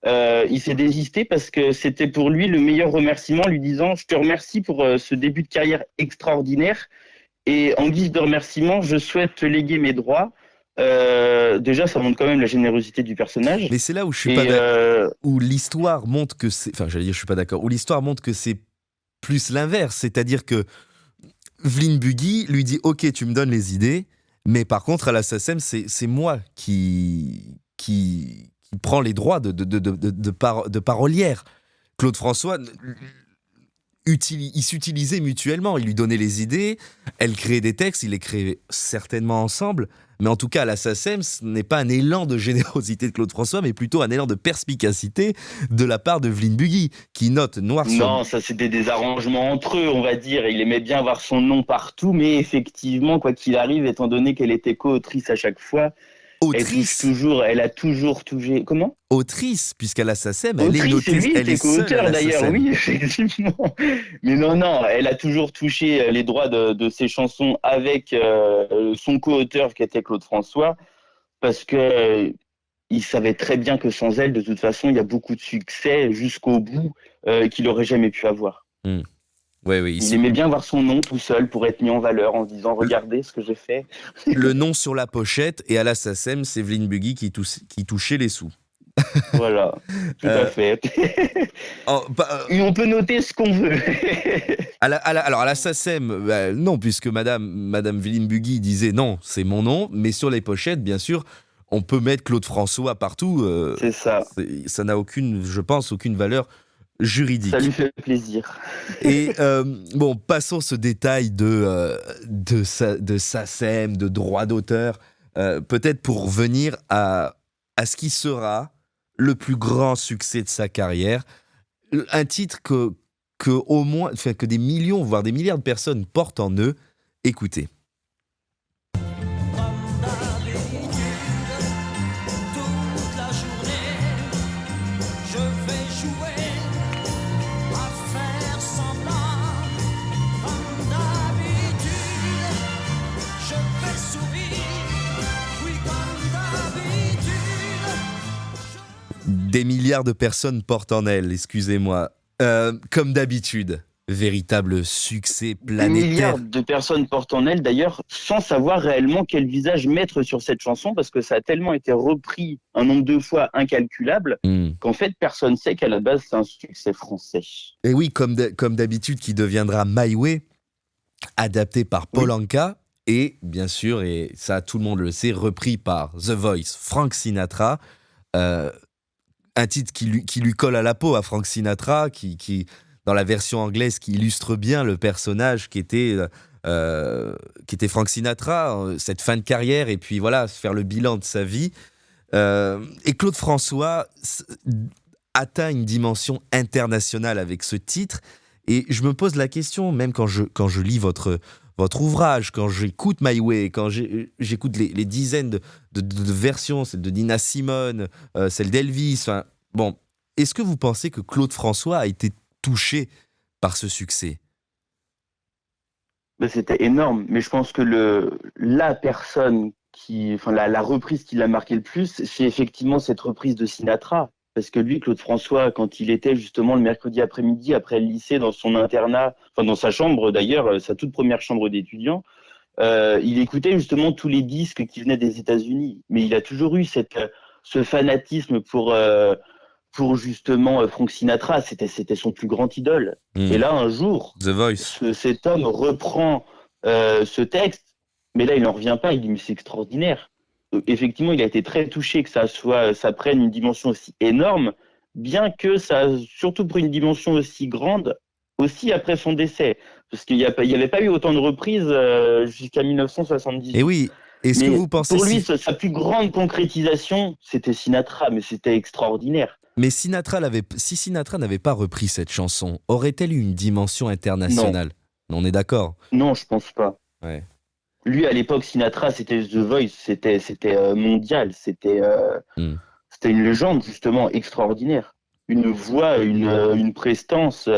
il s'est désisté parce que c'était pour lui le meilleur remerciement, lui disant: je te remercie pour ce début de carrière extraordinaire. Et en guise de remerciement, je souhaite te léguer mes droits. Déjà, ça montre quand même la générosité du personnage. Mais c'est là où je suis pas d'accord, où l'histoire montre que c'est... Enfin, j'allais dire je suis pas d'accord, où l'histoire montre que c'est plus l'inverse, c'est-à-dire que Vline Buggy lui dit: ok, tu me donnes les idées, mais par contre à la SACEM, c'est moi qui prend les droits de parolière. Claude François, ils s'utilisaient mutuellement, il lui donnait les idées, elle créait des textes, ils les créaient certainement ensemble, mais en tout cas à la SACEM, ce n'est pas un élan de générosité de Claude François, mais plutôt un élan de perspicacité de la part de Vline Buggy, qui note noir sur... Non, ça c'était des arrangements entre eux, on va dire. Il aimait bien avoir son nom partout, mais effectivement, quoi qu'il arrive, étant donné qu'elle était co-autrice à chaque fois, Autrice, elle a toujours touché. Comment? autrice, puisqu'à la SACEM, elle est Autrice, notice, lui, elle était est seule à co-auteur la d'ailleurs, SACEM. oui, effectivement. Mais non, elle a toujours touché les droits de ses chansons avec son co-auteur qui était Claude François, parce que il savait très bien que sans elle, de toute façon, il y a beaucoup de succès jusqu'au bout qu'il n'aurait jamais pu avoir. Ouais, oui, Il aimait bien voir son nom tout seul pour être mis en valeur en se disant regardez ce que j'ai fait. le nom sur la pochette et à la SACEM, c'est Evelyne Buggy qui touchait les sous. Voilà, tout à Euh, fait. en- pas- Et on peut noter ce qu'on veut. alors à la SACEM, non, puisque Madame Evelyne Buggy disait non, c'est mon nom, mais sur les pochettes, bien sûr, on peut mettre Claude François partout. C'est ça. Ça n'a aucune, je pense, aucune valeur Ça juridique. lui fait plaisir. Et bon, passons ce détail de SACEM, de droit d'auteur, peut-être pour venir à ce qui sera le plus grand succès de sa carrière. Un titre au moins, enfin, que des millions, voire des milliards de personnes portent en eux. Écoutez. Comme d'habitude, toute la journée, je vais jouer à faire semblant. Comme d'habitude, je vais sourire. Oui, comme d'habitude. Des milliards de personnes portent en elles, excusez-moi. Comme d'habitude, véritable succès Des planétaire. milliards de personnes portent en elle d'ailleurs sans savoir réellement quel visage mettre sur cette chanson parce que ça a tellement été repris un nombre de fois incalculable qu'en fait personne sait qu'à la base c'est un succès français. Et oui, comme d'habitude, qui deviendra My Way, adapté par Paul Oui. Anka, et bien sûr, et ça tout le monde le sait, repris par The Voice, Frank Sinatra. Un titre qui lui colle à la peau à Frank Sinatra, qui dans la version anglaise, qui illustre bien le personnage qui était Frank Sinatra, cette fin de carrière, et puis voilà, faire le bilan de sa vie. Et Claude François atteint une dimension internationale avec ce titre. Et je me pose la question, même quand je lis votre ouvrage, quand j'écoute My Way, quand j'écoute les dizaines de versions, celle de Nina Simone, celle d'Elvis, enfin, bon, est-ce que vous pensez que Claude François a été touché par ce succès ? Ben, c'était énorme, mais je pense que la personne la reprise qui l'a marqué le plus, c'est effectivement cette reprise de Sinatra. Parce que lui, Claude François, quand il était justement le mercredi après-midi, après le lycée, dans son internat, enfin dans sa chambre d'ailleurs, sa toute première chambre d'étudiant, il écoutait justement tous les disques qui venaient des États-Unis. Mais il a toujours eu ce fanatisme pour justement Frank Sinatra. C'était son plus grand idole. Et là, un jour, The Voice. cet homme reprend ce texte, mais là, il n'en revient pas. Il dit, mais c'est extraordinaire. Effectivement, il a été très touché que ça prenne une dimension aussi énorme, bien que ça, surtout pour une dimension aussi grande, aussi après son décès. Parce qu'il n'y avait pas eu autant de reprises jusqu'à 1978. Et oui, est-ce que Mais vous pensez... pour lui, sa plus grande concrétisation, c'était Sinatra, mais c'était extraordinaire. Mais si Sinatra n'avait pas repris cette chanson, aurait-elle eu une dimension internationale ? On est d'accord. Non, je pense pas. Ouais. Lui, à l'époque, Sinatra, c'était The Voice, c'était mondial, c'était une légende, justement, extraordinaire. Une voix, une prestance,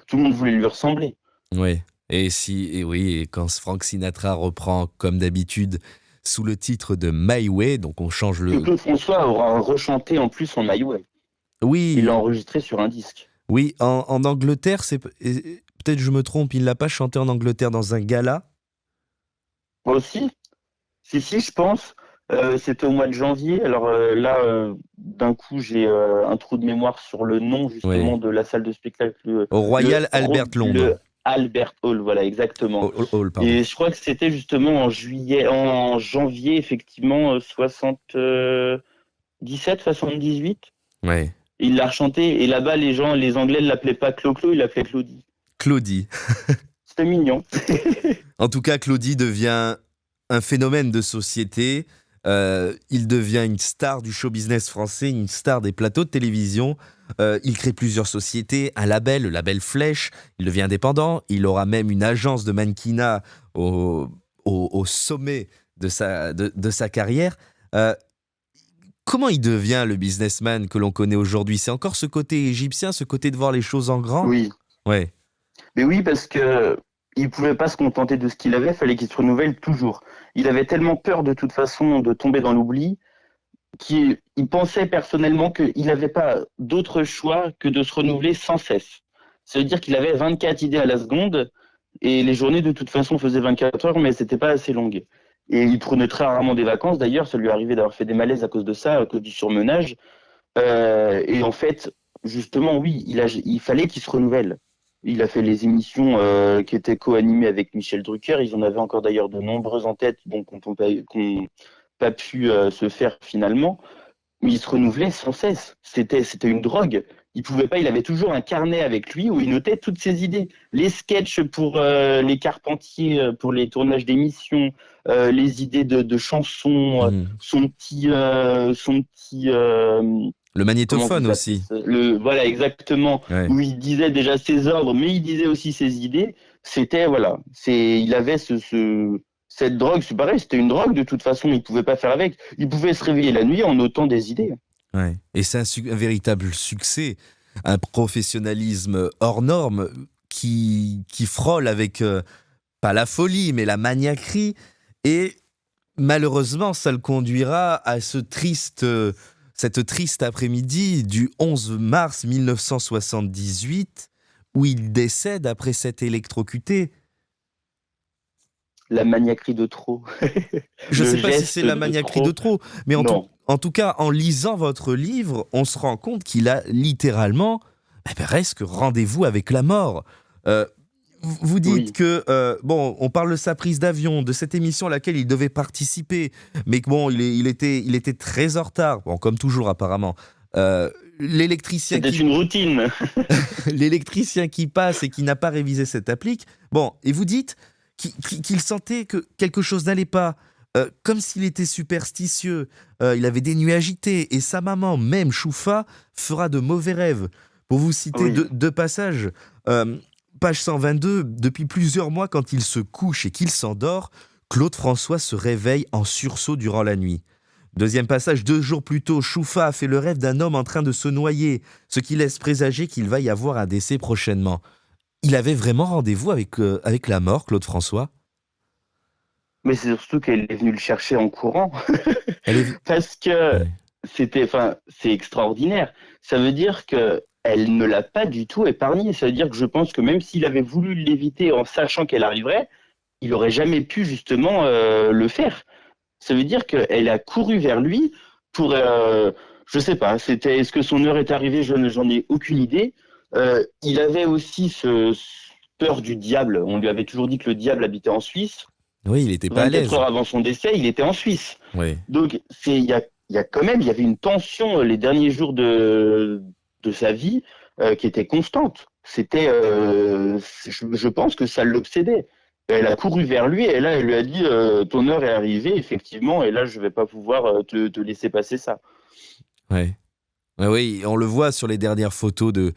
tout le monde voulait lui ressembler. Ouais. Et quand Frank Sinatra reprend, comme d'habitude, sous le titre de My Way, donc on change Que Claude François aura rechanté en plus en My Way. Oui. Il l'a enregistré sur un disque. Oui, en Angleterre, peut-être je me trompe, il l'a pas chanté en Angleterre dans un gala. Moi aussi. Si, je pense. C'était au mois de janvier. Alors là, d'un coup, j'ai un trou de mémoire sur le nom justement de la salle de spectacle. Au Royal Albert Londres. Le Albert Hall, voilà, exactement. Hall, pardon. Et je crois que c'était justement en janvier, effectivement, 77, 78. Ouais. Il l'a rechanté et là-bas, les Anglais ne l'appelaient pas Clo-Clo, ils l'appelaient Claudie. Claudie. C'était mignon. En tout cas, Claudie devient un phénomène de société. Il devient une star du show business français, une star des plateaux de télévision. Il crée plusieurs sociétés, un label, le label Flèche. Il devient indépendant. Il aura même une agence de mannequinat au sommet de sa carrière. Comment il devient le businessman que l'on connaît aujourd'hui ? C'est encore ce côté égyptien, ce côté de voir les choses en grand ? Oui. Ouais. Mais oui, parce que il pouvait pas se contenter de ce qu'il avait, fallait qu'il se renouvelle toujours. Il avait tellement peur de toute façon de tomber dans l'oubli qu'il pensait personnellement qu'il n'avait pas d'autre choix que de se renouveler sans cesse. Ça veut dire qu'il avait 24 idées à la seconde, et les journées, de toute façon, faisaient 24 heures, mais c'était pas assez longue. Et il prenait très rarement des vacances, d'ailleurs, ça lui arrivait d'avoir fait des malaises à cause de ça, à cause du surmenage. Et en fait, justement, oui, il fallait qu'il se renouvelle. Il a fait les émissions qui étaient co-animées avec Michel Drucker. Ils en avaient encore d'ailleurs de nombreuses en tête, bon, qui n'ont pas pu se faire finalement. Mais il se renouvelait sans cesse. C'était une drogue. Il pouvait pas. Il avait toujours un carnet avec lui où il notait toutes ses idées. Les sketchs pour les Carpentiers, pour les tournages d'émissions, les idées de chansons, Mhm. son petit Le comment magnétophone vous appelez aussi. ça voilà, exactement, Ouais. où il disait déjà ses ordres, mais il disait aussi ses idées. C'était, voilà, il avait cette drogue, c'est pareil, c'était une drogue de toute façon, il pouvait pas faire avec. Il pouvait se réveiller la nuit en notant des idées. Ouais. Et c'est un véritable succès, un professionnalisme hors norme qui frôle avec, pas la folie, mais la maniaquerie. Et malheureusement, ça le conduira à cette triste après-midi du 11 mars 1978, où il décède après s'être électrocuté. La maniaquerie de trop. Je ne Le sais pas si c'est geste la de maniaquerie de trop. trop, mais Non. en tout cas, en lisant votre livre, on se rend compte qu'il a littéralement presque rendez-vous avec la mort. Euh, vous dites Oui. que, bon, on parle de sa prise d'avion, de cette émission à laquelle il devait participer, mais que bon, il était très en retard, bon, comme toujours apparemment. Euh, l'électricien C'était qui, une routine. l'électricien qui passe et qui n'a pas révisé cette applique. Bon, et vous dites qu'il sentait que quelque chose n'allait pas, comme s'il était superstitieux. Il avait des nuits agitées et sa maman, même Choufa, fera de mauvais rêves. Pour vous citer Oui. deux passages, page 122, depuis plusieurs mois, quand il se couche et qu'il s'endort, Claude François se réveille en sursaut durant la nuit. Deuxième passage, 2 jours plus tôt, Choufa a fait le rêve d'un homme en train de se noyer, ce qui laisse présager qu'il va y avoir un décès prochainement. Il avait vraiment rendez-vous avec la mort, Claude François. Mais c'est surtout qu'elle est venue le chercher en courant. Elle est... Parce que Ouais. c'est extraordinaire. Ça veut dire que elle ne l'a pas du tout épargné. Ça veut dire que je pense que même s'il avait voulu l'éviter en sachant qu'elle arriverait, il aurait jamais pu justement le faire. Ça veut dire qu'elle a couru vers lui pour, je sais pas, est-ce que son heure est arrivée? J'en ai aucune idée. Il avait aussi peur du diable. On lui avait toujours dit que le diable habitait en Suisse. Oui, il n'était pas à 24 l'aise. heures avant son décès, il était en Suisse. Oui. Donc, il y a quand même, il y avait une tension les derniers jours de sa vie qui était constante. Je pense que ça l'obsédait. Elle a couru vers lui et là, elle lui a dit ton heure est arrivée, effectivement, et là, je vais pas pouvoir te laisser passer ça. Ouais. Ouais, oui, on le voit sur les dernières photos de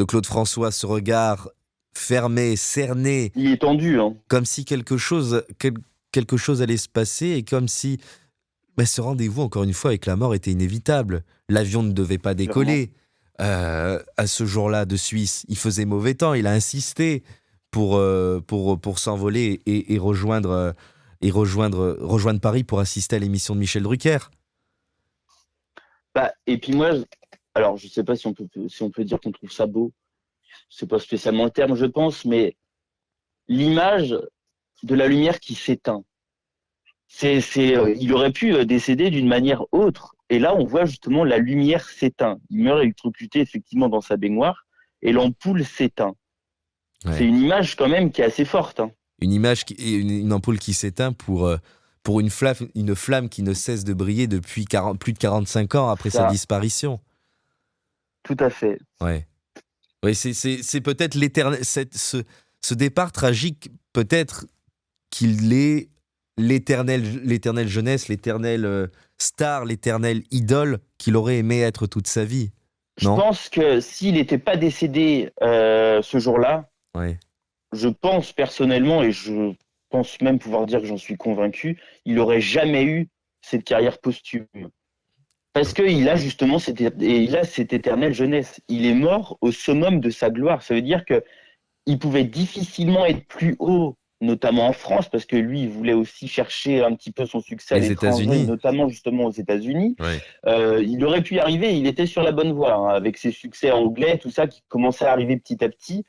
Claude François, ce regard fermé, cerné, Il est tendu, hein. comme si quelque chose allait se passer et comme si ce rendez-vous, encore une fois, avec la mort était inévitable. L'avion ne devait pas Clairement. décoller à ce jour-là de Suisse. Il faisait mauvais temps, il a insisté pour s'envoler et rejoindre Paris pour assister à l'émission de Michel Drucker. Bah, et puis moi, alors je sais pas si on peut dire qu'on trouve ça beau. C'est pas spécialement le terme, je pense, mais l'image de la lumière qui s'éteint. Il aurait pu décéder d'une manière autre. Et là, on voit justement la lumière s'éteint. Il meurt électrocuté effectivement dans sa baignoire et l'ampoule s'éteint. Ouais. C'est une image quand même qui est assez forte, hein. Une image et une ampoule qui s'éteint pour une flamme qui ne cesse de briller depuis plus de 45 ans après sa Ça, disparition. tout à fait. Ouais. Ouais, c'est peut-être ce départ tragique, peut-être qu'il est l'éternelle jeunesse, l'éternelle star, l'éternelle idole qu'il aurait aimé être toute sa vie. Je Non? pense que s'il n'était pas décédé ce jour-là, Ouais. je pense personnellement, et je pense même pouvoir dire que j'en suis convaincu, il n'aurait jamais eu cette carrière posthume. Parce qu'il a justement cette éternelle jeunesse. Il est mort au summum de sa gloire. Ça veut dire qu'il pouvait difficilement être plus haut notamment en France, parce que lui, il voulait aussi chercher un petit peu son succès à Les l'étranger, États-Unis. notamment justement aux États-Unis. Ouais. Il aurait pu y arriver, il était sur la bonne voie, hein, avec ses succès anglais, tout ça, qui commençait à arriver petit à petit.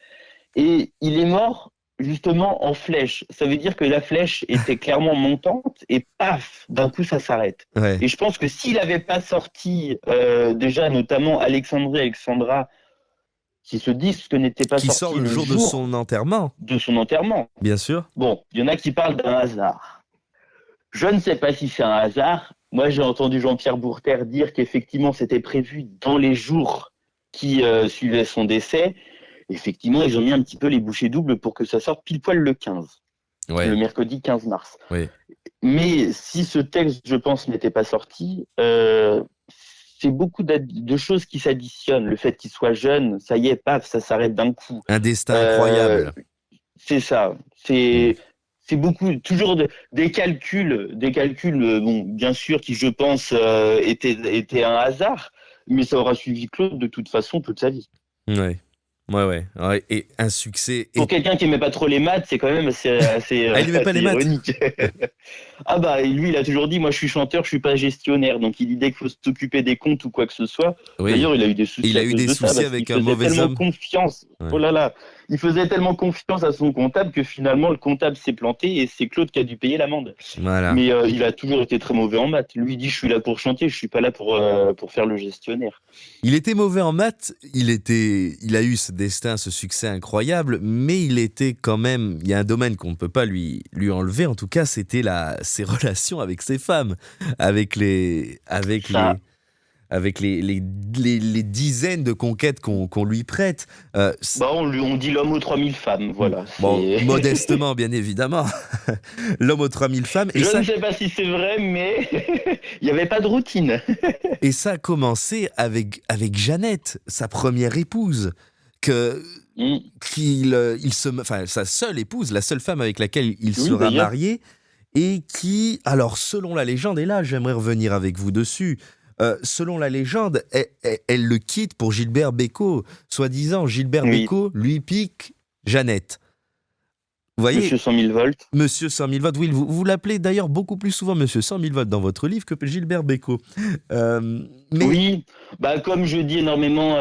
Et il est mort justement en flèche. Ça veut dire que la flèche était clairement montante et paf, d'un coup ça s'arrête. Ouais. Et je pense que s'il n'avait pas sorti déjà notamment Alexandra, qui se disent que n'était pas Qui sort sorti le le jour de jour son enterrement, de son enterrement. bien sûr. Bon, il y en a qui parlent d'un hasard. Je ne sais pas si c'est un hasard. Moi, j'ai entendu Jean-Pierre Bourter dire qu'effectivement, c'était prévu dans les jours qui suivaient son décès. Effectivement, ils ont mis un petit peu les bouchées doubles pour que ça sorte pile poil le 15, Ouais. le mercredi 15 mars. Oui. Mais si ce texte, je pense, n'était pas sorti, c'est beaucoup de choses qui s'additionnent. Le fait qu'il soit jeune, ça y est, paf, ça s'arrête d'un coup. Un destin incroyable. C'est ça. C'est beaucoup, toujours des calculs, bon, bien sûr, qui, je pense, étaient un hasard, mais ça aura suivi Claude de toute façon toute sa vie. Ouais. Ouais. Et un succès. Pour quelqu'un qui aimait pas trop les maths, c'est quand même assez, Ah, il aimait pas assez les maths. ironique. Ah bah, et lui, il a toujours dit, moi, je suis chanteur, je suis pas gestionnaire. Donc, il dit dès qu'il faut s'occuper des comptes ou quoi que ce soit. Oui. D'ailleurs, il a eu des soucis. Il a à eu cause des de ça, soucis parce avec qu'il un faisait mauvais tellement homme. confiance. Ouais. Oh là là. Il faisait tellement confiance à son comptable que finalement, le comptable s'est planté et c'est Claude qui a dû payer l'amende. Voilà. Mais il a toujours été très mauvais en maths. Lui, il dit, je suis là pour chanter, je suis pas là pour faire le gestionnaire. Il était mauvais en maths, il a eu ce destin, ce succès incroyable, mais il était quand même, il y a un domaine qu'on ne peut pas lui enlever, en tout cas, c'était ses relations avec ses femmes, avec les dizaines de conquêtes qu'on lui prête. Bah, on dit l'homme aux 3000 femmes, voilà. Bon, C'est- modestement, bien évidemment. L'homme aux 3000 femmes. Je ne sais pas si c'est vrai, mais il n'y avait pas de routine. Et ça a commencé avec Jeannette, sa première épouse, Mm. sa seule épouse, la seule femme avec laquelle il Oui, sera d'ailleurs. marié, et qui, alors selon la légende, et là j'aimerais revenir avec vous dessus, selon la légende, elle le quitte pour Gilbert Bécaud. Soi-disant, Gilbert Oui. Bécaud lui pique Jeannette. Vous voyez, Monsieur 100 000 volts. Monsieur 100 000 volts, oui, vous l'appelez d'ailleurs beaucoup plus souvent Monsieur 100 000 volts dans votre livre que Gilbert Bécaud. Mais Oui, bah, comme je dis énormément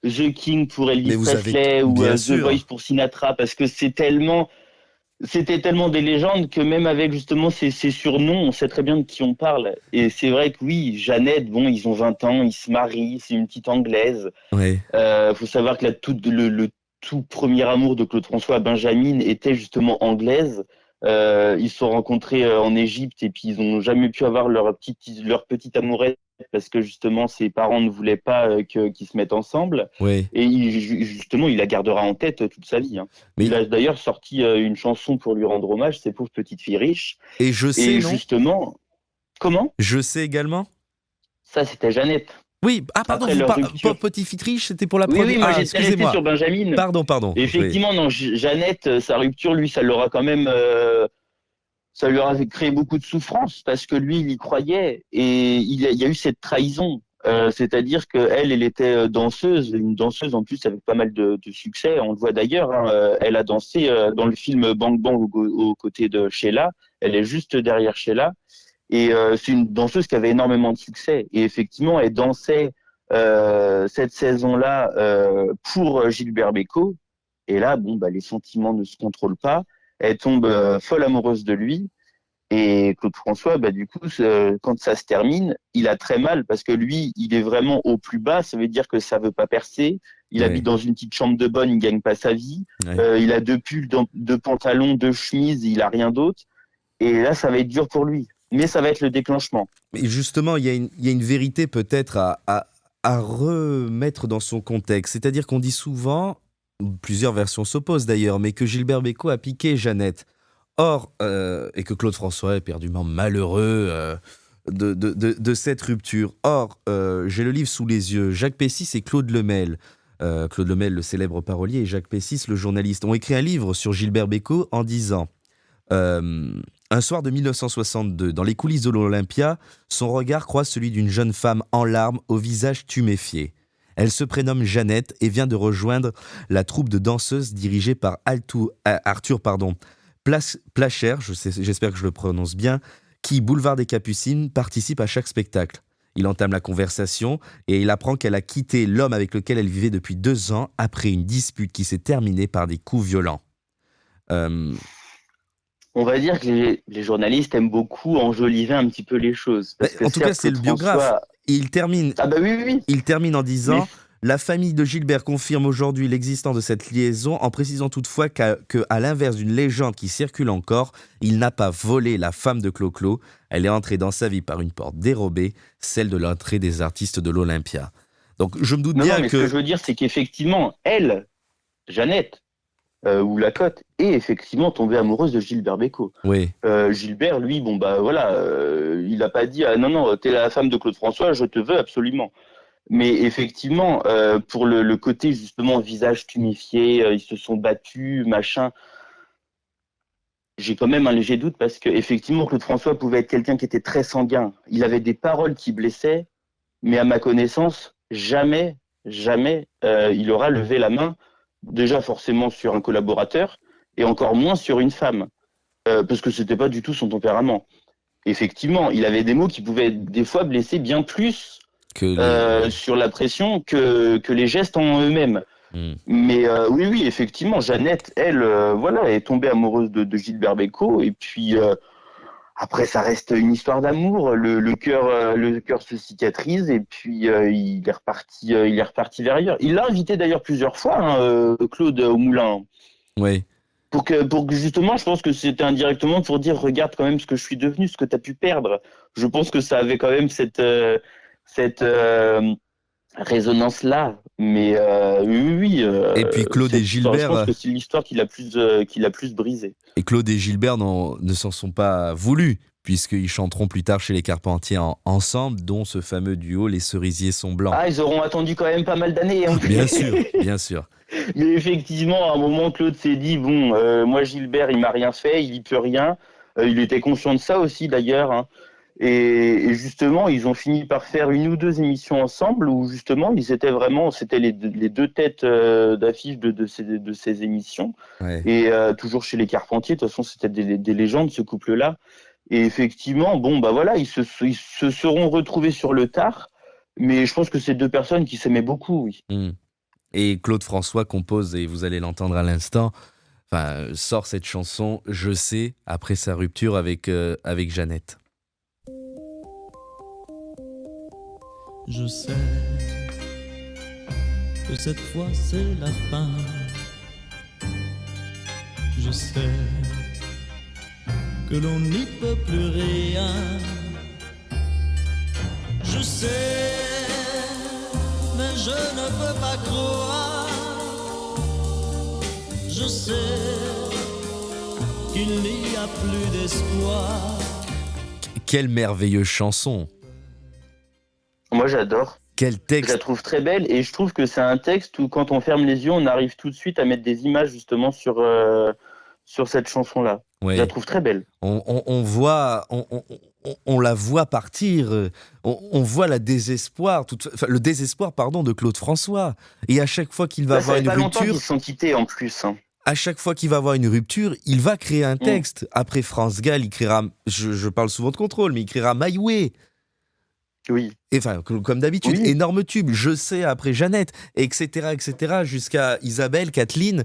The King pour Mais Elvis vous avez- Presley ou bien The sûr. Voice pour Sinatra, parce que c'était tellement des légendes que même avec justement ces surnoms, on sait très bien de qui on parle. Et c'est vrai que oui, Jeannette, bon, ils ont 20 ans, ils se marient, c'est une petite Anglaise. ouais, Faut savoir que le tout premier amour de Claude François, Benjamin, était justement anglaise. Ils se sont rencontrés en Égypte et puis ils n'ont jamais pu avoir leur petite amourette parce que justement ses parents ne voulaient pas qu'ils se mettent ensemble. ouais. Et justement, il la gardera en tête toute sa vie, hein. Mais- Il a d'ailleurs sorti une chanson pour lui rendre hommage, ces pauvres petites filles riches. Et je sais, Et non justement, comment? Je sais également. Ça, c'était Jeannette. Oui, pardon, Après leur rupture. Petit Fitriche, c'était pour la Oui, première. oui, moi Ah, j'étais resté excusez-moi. sur Benjamin. Pardon. Effectivement, non, Jeannette, sa rupture, lui, ça l'aura quand même, ça lui aura créé beaucoup de souffrance parce que lui, il y croyait et il y a eu cette trahison. C'est-à-dire qu'elle, elle était danseuse, une danseuse en plus avec pas mal de succès. On le voit d'ailleurs, hein, elle a dansé dans le film Bang Bang aux côtés de Sheila. Elle est juste derrière Sheila. Et c'est une danseuse qui avait énormément de succès. Et effectivement, elle dansait cette saison-là pour Gilbert Bécaud. Et là, bon, bah, les sentiments ne se contrôlent pas. Elle tombe folle amoureuse de lui. Et Claude François, bah, du coup, quand ça se termine, il a très mal parce que lui, il est vraiment au plus bas. Ça veut dire que ça veut pas percer. Il Ouais. habite dans une petite chambre de bonne, il gagne pas sa vie. Ouais. Il a 2 pulls, 2 pantalons, 2 chemises, il a rien d'autre. Et là, ça va être dur pour lui. Mais ça va être le déclenchement. Mais justement, il y a une vérité peut-être à remettre dans son contexte. C'est-à-dire qu'on dit souvent, plusieurs versions s'opposent d'ailleurs, mais que Gilbert Bécaud a piqué Jeannette. Or, et que Claude François est éperdument malheureux de cette rupture. Or, j'ai le livre sous les yeux. Jacques Pessis et Claude Lemel. Claude Lemel, le célèbre parolier, et Jacques Pessis, le journaliste, ont écrit un livre sur Gilbert Bécaud en disant un soir de 1962, dans les coulisses de l'Olympia, son regard croise celui d'une jeune femme en larmes, au visage tuméfié. Elle se prénomme Jeannette et vient de rejoindre la troupe de danseuses dirigée par Arthur Placher, j'espère que je le prononce bien, qui, boulevard des Capucines, participe à chaque spectacle. Il entame la conversation et il apprend qu'elle a quitté l'homme avec lequel elle vivait depuis 2 ans après une dispute qui s'est terminée par des coups violents. Euh, On va dire que les journalistes aiment beaucoup enjoliver un petit peu les choses. Parce que en tout cas, certes, c'est le Claude biographe. François... Et il termine Ah bah oui, oui, oui. Il termine en Mais disant « La famille de Gilbert confirme aujourd'hui l'existence de cette liaison en précisant toutefois qu'à l'inverse d'une légende qui circule encore, il n'a pas volé la femme de Clo-Clo. Elle est entrée dans sa vie par une porte dérobée, celle de l'entrée des artistes de l'Olympia. » Donc je me doute non, bien mais ce que je veux dire, c'est qu'effectivement, elle, Jeannette, ou Lacotte, est effectivement tombée amoureuse de Gilbert Bécaud. Oui, Gilbert, lui, bon bah voilà, il n'a pas dit ah non non, t'es la femme de Claude François, je te veux absolument. Mais effectivement, pour le côté justement visage tuméfié, ils se sont battus, machin. J'ai quand même un léger doute parce que effectivement Claude François pouvait être quelqu'un qui était très sanguin. Il avait des paroles qui blessaient, mais à ma connaissance, jamais, jamais il aura levé la main. Déjà forcément sur un collaborateur et encore moins sur une femme, parce que c'était pas du tout son tempérament. Effectivement, il avait des mots qui pouvaient des fois blesser bien plus que les... sur la pression que les gestes en eux-mêmes. Hmm. Mais oui, oui, effectivement, Jeannette, elle, voilà, est tombée amoureuse de Gilbert Bécaud. Et puis après, ça reste une histoire d'amour. Le cœur se cicatrise. Et puis il est reparti vers ailleurs. Il l'a invité d'ailleurs plusieurs fois, hein, Claude, au Moulin. Oui. Pour que justement, je pense que c'était indirectement pour dire regarde quand même ce que je suis devenu, ce que tu as pu perdre. Je pense que ça avait quand même cette résonance-là. Mais oui, oui. Et puis Claude et je pense Gilbert... que c'est l'histoire qui l'a plus brisé. Et Claude et Gilbert ne s'en sont pas voulus, puisqu'ils chanteront plus tard chez les Carpentiers ensemble, dont ce fameux duo « Les cerisiers sont blancs Ah, ils auront attendu quand même pas mal d'années. Hein. » Bien sûr, bien sûr. Mais effectivement, à un moment, Claude s'est dit, bon, moi, Gilbert, il m'a rien fait, il y peut rien. Il était conscient de ça aussi, d'ailleurs. Hein. Et justement, ils ont fini par faire 1 ou 2 émissions ensemble où justement, c'était les deux têtes d'affiche de ces émissions. Ouais. Et toujours chez les Carpentiers, de toute façon, c'était des légendes, ce couple-là. Et effectivement, bon, bah voilà, ils se seront retrouvés sur le tard. Mais je pense que c'est 2 personnes qui s'aimaient beaucoup, oui. Mm. Et Claude François compose, et vous allez l'entendre à l'instant, sort cette chanson « Je sais » après sa rupture avec Jeannette. Je sais que cette fois c'est la fin. Je sais que l'on n'y peut plus rien. Je sais, mais je ne peux pas croire. Je sais qu'il n'y a plus d'espoir. Quelle merveilleuse chanson! Moi, j'adore. Quel Je texte! la trouve très belle et je trouve que c'est un texte où quand on ferme les yeux, on arrive tout de suite à mettre des images justement sur cette chanson-là. Ouais. Je la trouve très belle. On voit, on la voit partir, on voit le désespoir de Claude François. Et à chaque fois qu'il va Là, ça avoir fait une pas longtemps rupture, qu'ils se sont quittés en plus. Hein. à chaque fois qu'il va avoir une rupture, il va créer un texte. Après France Gall, il créera, je parle souvent de Contrôle, mais il créera My Way. Oui. Et enfin, comme d'habitude, Oui. énorme tube, Je sais, après Jeannette, etc., jusqu'à Isabelle, Kathleen.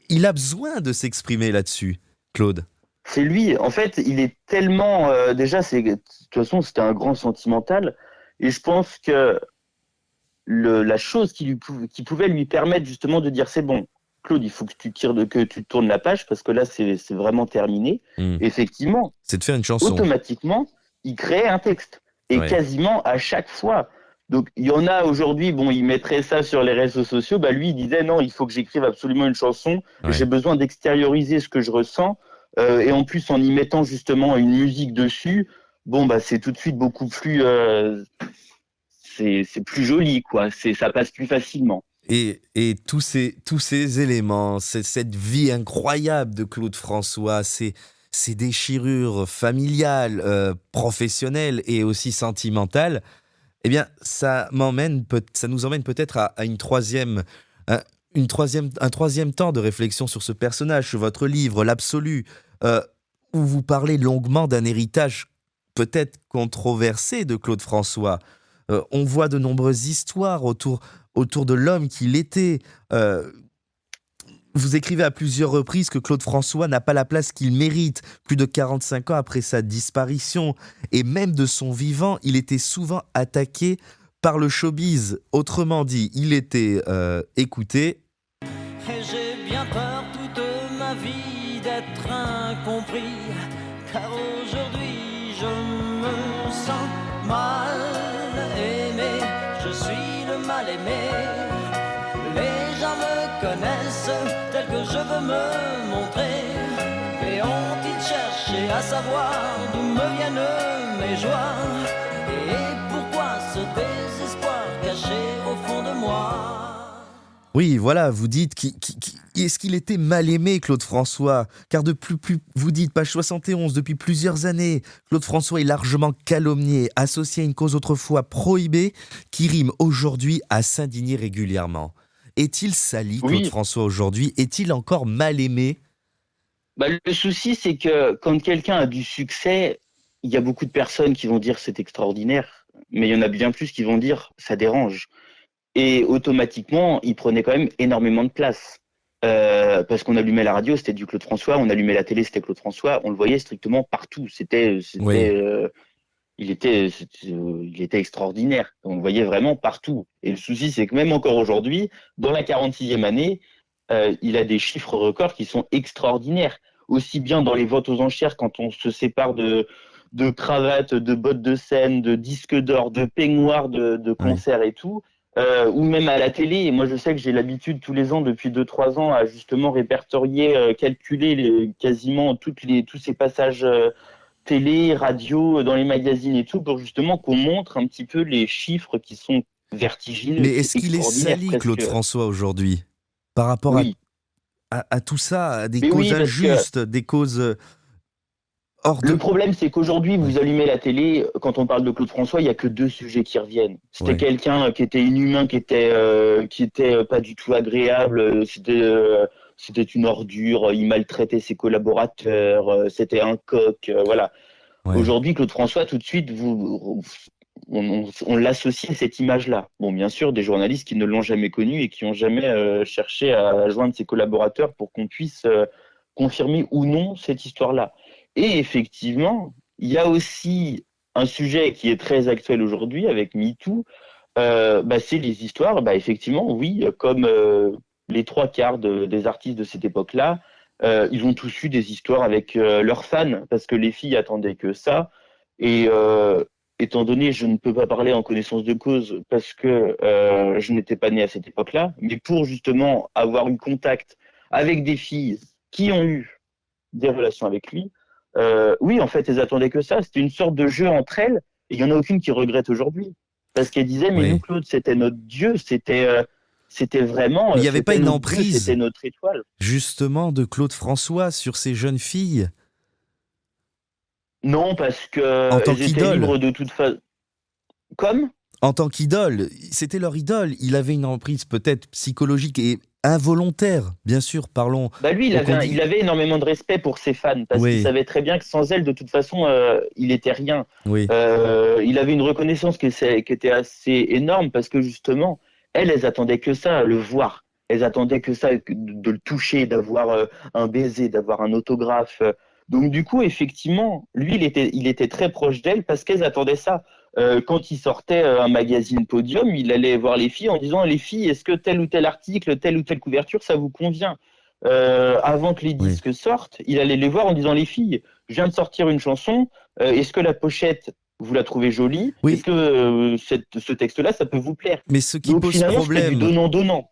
Il a besoin de s'exprimer là-dessus, Claude. C'est lui. En fait, il est tellement. Déjà, de toute façon, c'était un grand sentimental. Et je pense que la chose qui pouvait lui permettre justement de dire c'est bon, Claude, il faut que tu tournes la page parce que là, c'est vraiment terminé. Effectivement, C'est de faire une chanson. automatiquement, il crée un texte. Et Ouais. quasiment à chaque fois. Donc, il y en a aujourd'hui, bon, il mettrait ça sur les réseaux sociaux. Bah, lui, il disait non, il faut que j'écrive absolument une chanson. Ouais. J'ai besoin d'extérioriser ce que je ressens. Et en plus, en y mettant justement une musique dessus, bon, bah, c'est tout de suite beaucoup plus. C'est plus joli, quoi. Ça passe plus facilement. Et tous ces éléments, cette vie incroyable de Claude François, ces déchirures familiales, professionnelles et aussi sentimentales, eh bien, ça nous emmène peut-être à une troisième un troisième temps de réflexion sur ce personnage, sur votre livre, L'Absolu, euh, où vous parlez longuement d'un héritage peut-être controversé de Claude François. On voit de nombreuses histoires autour de l'homme qu'il était. Euh, Vous écrivez à plusieurs reprises que Claude François n'a pas la place qu'il mérite, plus de 45 ans après sa disparition. Et même de son vivant, il était souvent attaqué par le showbiz. Autrement dit, il était écouté. Et j'ai bien peur toute ma vie d'être incompris, car aujourd'hui je me sens mal aimé, je suis le mal aimé. Les gens me connaissent tel que je veux me montrer, et ont-ils cherché à savoir d'où me viennent mes joies, et pourquoi ce désespoir caché au fond de moi. Oui, voilà, vous dites, est-ce qu'il était mal aimé, Claude François? Car vous dites, page 71, depuis plusieurs années, Claude François est largement calomnié, associé à une cause autrefois prohibée, qui rime aujourd'hui à s'indigner régulièrement. Est-il sali, Claude Oui, François, aujourd'hui? Est-il encore mal aimé? bah, le souci, c'est que quand quelqu'un a du succès, il y a beaucoup de personnes qui vont dire c'est extraordinaire, mais il y en a bien plus qui vont dire ça dérange. Et automatiquement, il prenait quand même énormément de place. Parce qu'on allumait la radio, c'était du Claude François, on allumait la télé, c'était Claude François, on le voyait strictement partout. Oui, Il était extraordinaire. On le voyait vraiment partout. Et le souci, c'est que même encore aujourd'hui, dans la 46e année, il a des chiffres records qui sont extraordinaires. Aussi bien dans les votes aux enchères, quand on se sépare de cravates, de bottes de scène, de disques d'or, de peignoirs de oui. concerts et tout, ou même à la télé. Et moi, je sais que j'ai l'habitude tous les ans, depuis 2-3 ans, à justement répertorier, calculer quasiment tous ces passages télé, radio, dans les magazines et tout, pour justement qu'on montre un petit peu les chiffres qui sont vertigineux. Mais C'est est-ce qu'il est extraordinaire, sali, Claude presque. François, aujourd'hui? Par rapport Oui, à tout ça, à des mais causes oui, parce que injustes, des causes hors le de... problème, c'est qu'aujourd'hui, Oui, vous allumez la télé, quand on parle de Claude François, il y a que deux sujets qui reviennent. C'était oui, quelqu'un qui était inhumain, qui était pas du tout agréable, c'était une ordure, il maltraitait ses collaborateurs, c'était un coq, voilà. oui. Aujourd'hui, Claude François, tout de suite, on l'associe à cette image-là. Bon, bien sûr, des journalistes qui ne l'ont jamais connu et qui n'ont jamais cherché à joindre ses collaborateurs pour qu'on puisse confirmer ou non cette histoire-là. Et effectivement, il y a aussi un sujet qui est très actuel aujourd'hui avec MeToo, c'est les histoires, effectivement, oui, comme les trois quarts des artistes de cette époque-là, ils ont tous eu des histoires avec leurs fans, parce que les filles attendaient que ça. Et étant donné, je ne peux pas parler en connaissance de cause parce que je n'étais pas né à cette époque-là, mais pour justement avoir eu contact avec des filles qui ont eu des relations avec lui, oui, en fait, elles attendaient que ça. C'était une sorte de jeu entre elles, et il n'y en a aucune qui regrette aujourd'hui. Parce qu'elle disait, mais nous, Oui. Claude, c'était notre Dieu, c'était vraiment, Mais il n'y avait pas c'était une notre Dieu, c'était emprise, notre étoile. justement, de Claude François sur ces jeunes filles, Non, parce en que tant elles étaient qu'idole. libres de toute façon. Comme? En tant qu'idole, c'était leur idole. Il avait une emprise peut-être psychologique et involontaire, bien sûr, parlons Bah lui, au il candid. avait énormément de respect pour ses fans parce qu'il Oui, savait très bien que sans elles, de toute façon, il était rien. oui, Il avait une reconnaissance qui était assez énorme parce que justement, elles attendaient que ça, le voir. Elles attendaient que ça, de le toucher, d'avoir un baiser, d'avoir un autographe. Donc du coup, effectivement, lui, il était très proche d'elles parce qu'elles attendaient ça. Quand il sortait un magazine Podium, il allait voir les filles en disant, les filles, est-ce que tel ou tel article, telle ou telle couverture, ça vous convient? Avant que les oui. disques sortent, il allait les voir en disant, les filles, je viens de sortir une chanson, est-ce que la pochette, vous la trouvez jolie? Est-ce Oui, que ce texte-là, ça peut vous plaire? mais ce qui Donc pose finalement, c'était du problème, donnant-donnant.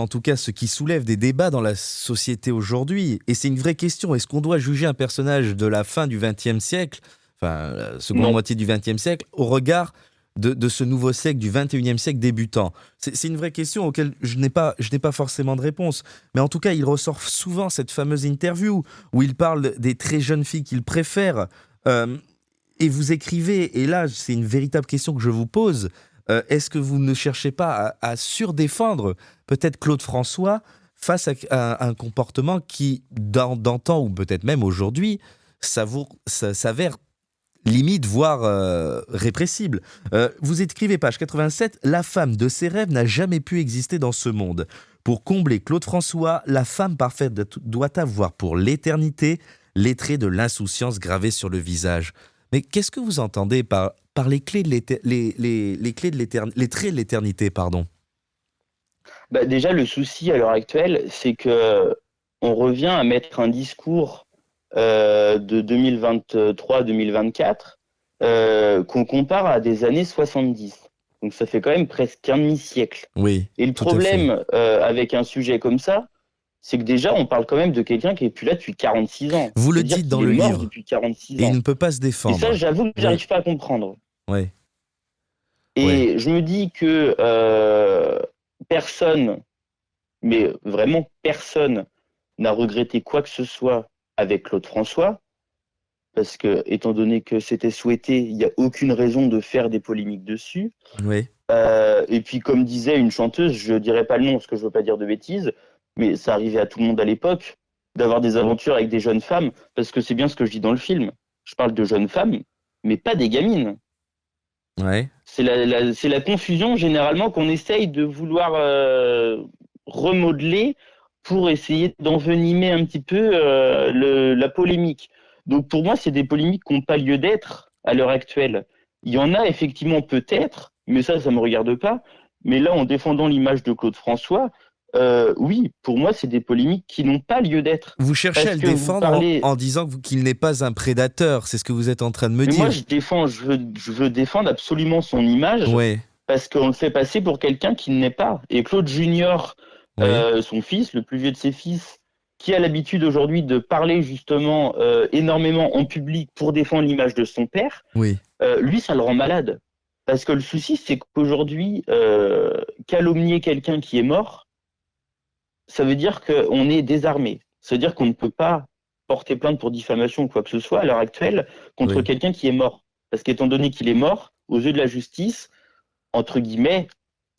en tout cas, ce qui soulève des débats dans la société aujourd'hui, et c'est une vraie question, est-ce qu'on doit juger un personnage de la fin du XXe siècle, enfin, la seconde Non. moitié du XXe siècle, au regard de ce nouveau siècle, du XXIe siècle débutant? C'est une vraie question auquel je n'ai pas forcément de réponse. Mais en tout cas, il ressort souvent cette fameuse interview où il parle des très jeunes filles qu'il préfère. Euh, et vous écrivez, et là, c'est une véritable question que je vous pose, est-ce que vous ne cherchez pas à surdéfendre peut-être Claude François face à un comportement qui, d'antan ou peut-être même aujourd'hui, s'avère limite, voire répressible. Vous écrivez, page 87, « La femme de ses rêves n'a jamais pu exister dans ce monde. Pour combler Claude François, la femme parfaite doit avoir pour l'éternité les traits de l'insouciance gravés sur le visage. » Mais qu'est-ce que vous entendez par les traits de l'éternité, pardon? Bah, déjà, le souci à l'heure actuelle, c'est que on revient à mettre un discours de 2023-2024 qu'on compare à des années 70. Donc ça fait quand même presque un demi-siècle. Oui, Et le tout à fait. problème avec un sujet comme ça, c'est que déjà, on parle quand même de quelqu'un qui est plus là depuis 46 ans. Vous le C'est-à-dire dites qu'il dans est le mort livre. depuis 46 Et il ans. ne peut pas se Et défendre. ça, j'avoue que Oui. j'arrive pas à comprendre. Oui. Et je me dis que personne, mais vraiment personne, n'a regretté quoi que ce soit avec Claude François, parce que, étant donné que c'était souhaité, il n'y a aucune raison de faire des polémiques dessus. Oui. Et puis, comme disait une chanteuse, je dirais pas le nom parce que je veux pas dire de bêtises, mais ça arrivait à tout le monde à l'époque d'avoir des aventures avec des jeunes femmes, parce que c'est bien ce que je dis dans le film. Je parle de jeunes femmes, mais pas des gamines. Ouais. C'est la confusion généralement qu'on essaye de vouloir remodeler pour essayer d'envenimer un petit peu la polémique. Donc pour moi, c'est des polémiques qui n'ont pas lieu d'être à l'heure actuelle. Il y en a effectivement peut-être, mais ça me regarde pas. Mais là, en défendant l'image de Claude François, oui, pour moi, c'est des polémiques qui n'ont pas lieu d'être. Vous cherchez Parce à le que vous défendre parlez... en disant qu'il n'est pas un prédateur. C'est ce que vous êtes en train de me Mais dire. moi, je veux défendre absolument son image. Ouais. Parce qu'on le fait passer pour quelqu'un qui ne l'est pas. Et Claude Junior, Oui. son fils, le plus vieux de ses fils, qui a l'habitude aujourd'hui de parler justement énormément en public pour défendre l'image de son père, Oui. lui, ça le rend malade. Parce que le souci, c'est qu'aujourd'hui, calomnier quelqu'un qui est mort, ça veut dire qu'on est désarmé. Ça veut dire qu'on ne peut pas porter plainte pour diffamation ou quoi que ce soit à l'heure actuelle contre Oui. quelqu'un qui est mort. Parce qu'étant donné qu'il est mort, aux yeux de la justice, entre guillemets,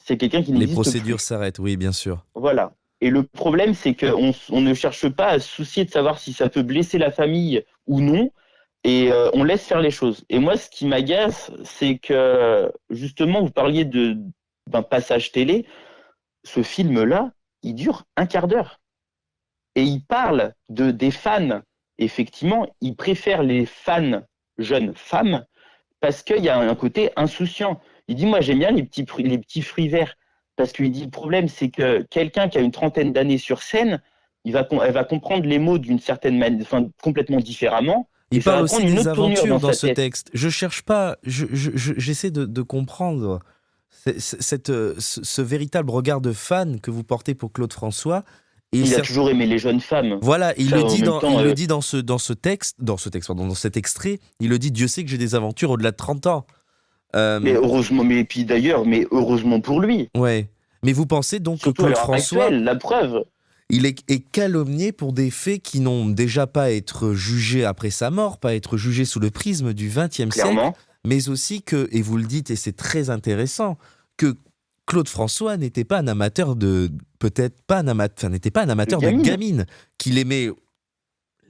c'est quelqu'un qui Les n'existe procédures plus. s'arrêtent. Oui, bien sûr. Voilà. Et le problème, c'est qu'on ne cherche pas à se soucier de savoir si ça peut blesser la famille ou non, et on laisse faire les choses. Et moi, ce qui m'agace, c'est que, justement, vous parliez d'un passage télé, ce film-là, il dure un quart d'heure. Et il parle des fans. Effectivement, il préfère les fans jeunes femmes parce qu'il y a un côté insouciant. Il dit, moi, j'aime bien les petits fruits verts. Parce qu'il dit, le problème, c'est que quelqu'un qui a une trentaine d'années sur scène, elle va comprendre les mots d'une certaine manière, enfin, complètement différemment. Il Et ça parle va aussi prendre une des autre tournure aventures dans dans sa ce tête. texte. Je cherche pas. J'essaie de comprendre ce véritable regard de fan que vous portez pour Claude François. Et Il a toujours aimé les jeunes femmes. Voilà, il Ça, le en dit même temps, il le dit dans cet extrait. Il le dit, Dieu sait que j'ai des aventures au-delà de 30 ans. mais heureusement, mais puis d'ailleurs, mais heureusement pour lui. Ouais. Mais vous pensez donc que Surtout à Claude l'heure François, actuelle, la preuve. il est calomnié pour des faits qui n'ont déjà pas à être jugés après sa mort, pas à être jugés sous le prisme du XXe siècle, Clairement. mais aussi que, et vous le dites, et c'est très intéressant, que Claude François n'était pas un amateur n'était pas un amateur de gamine. gamine, qu'il aimait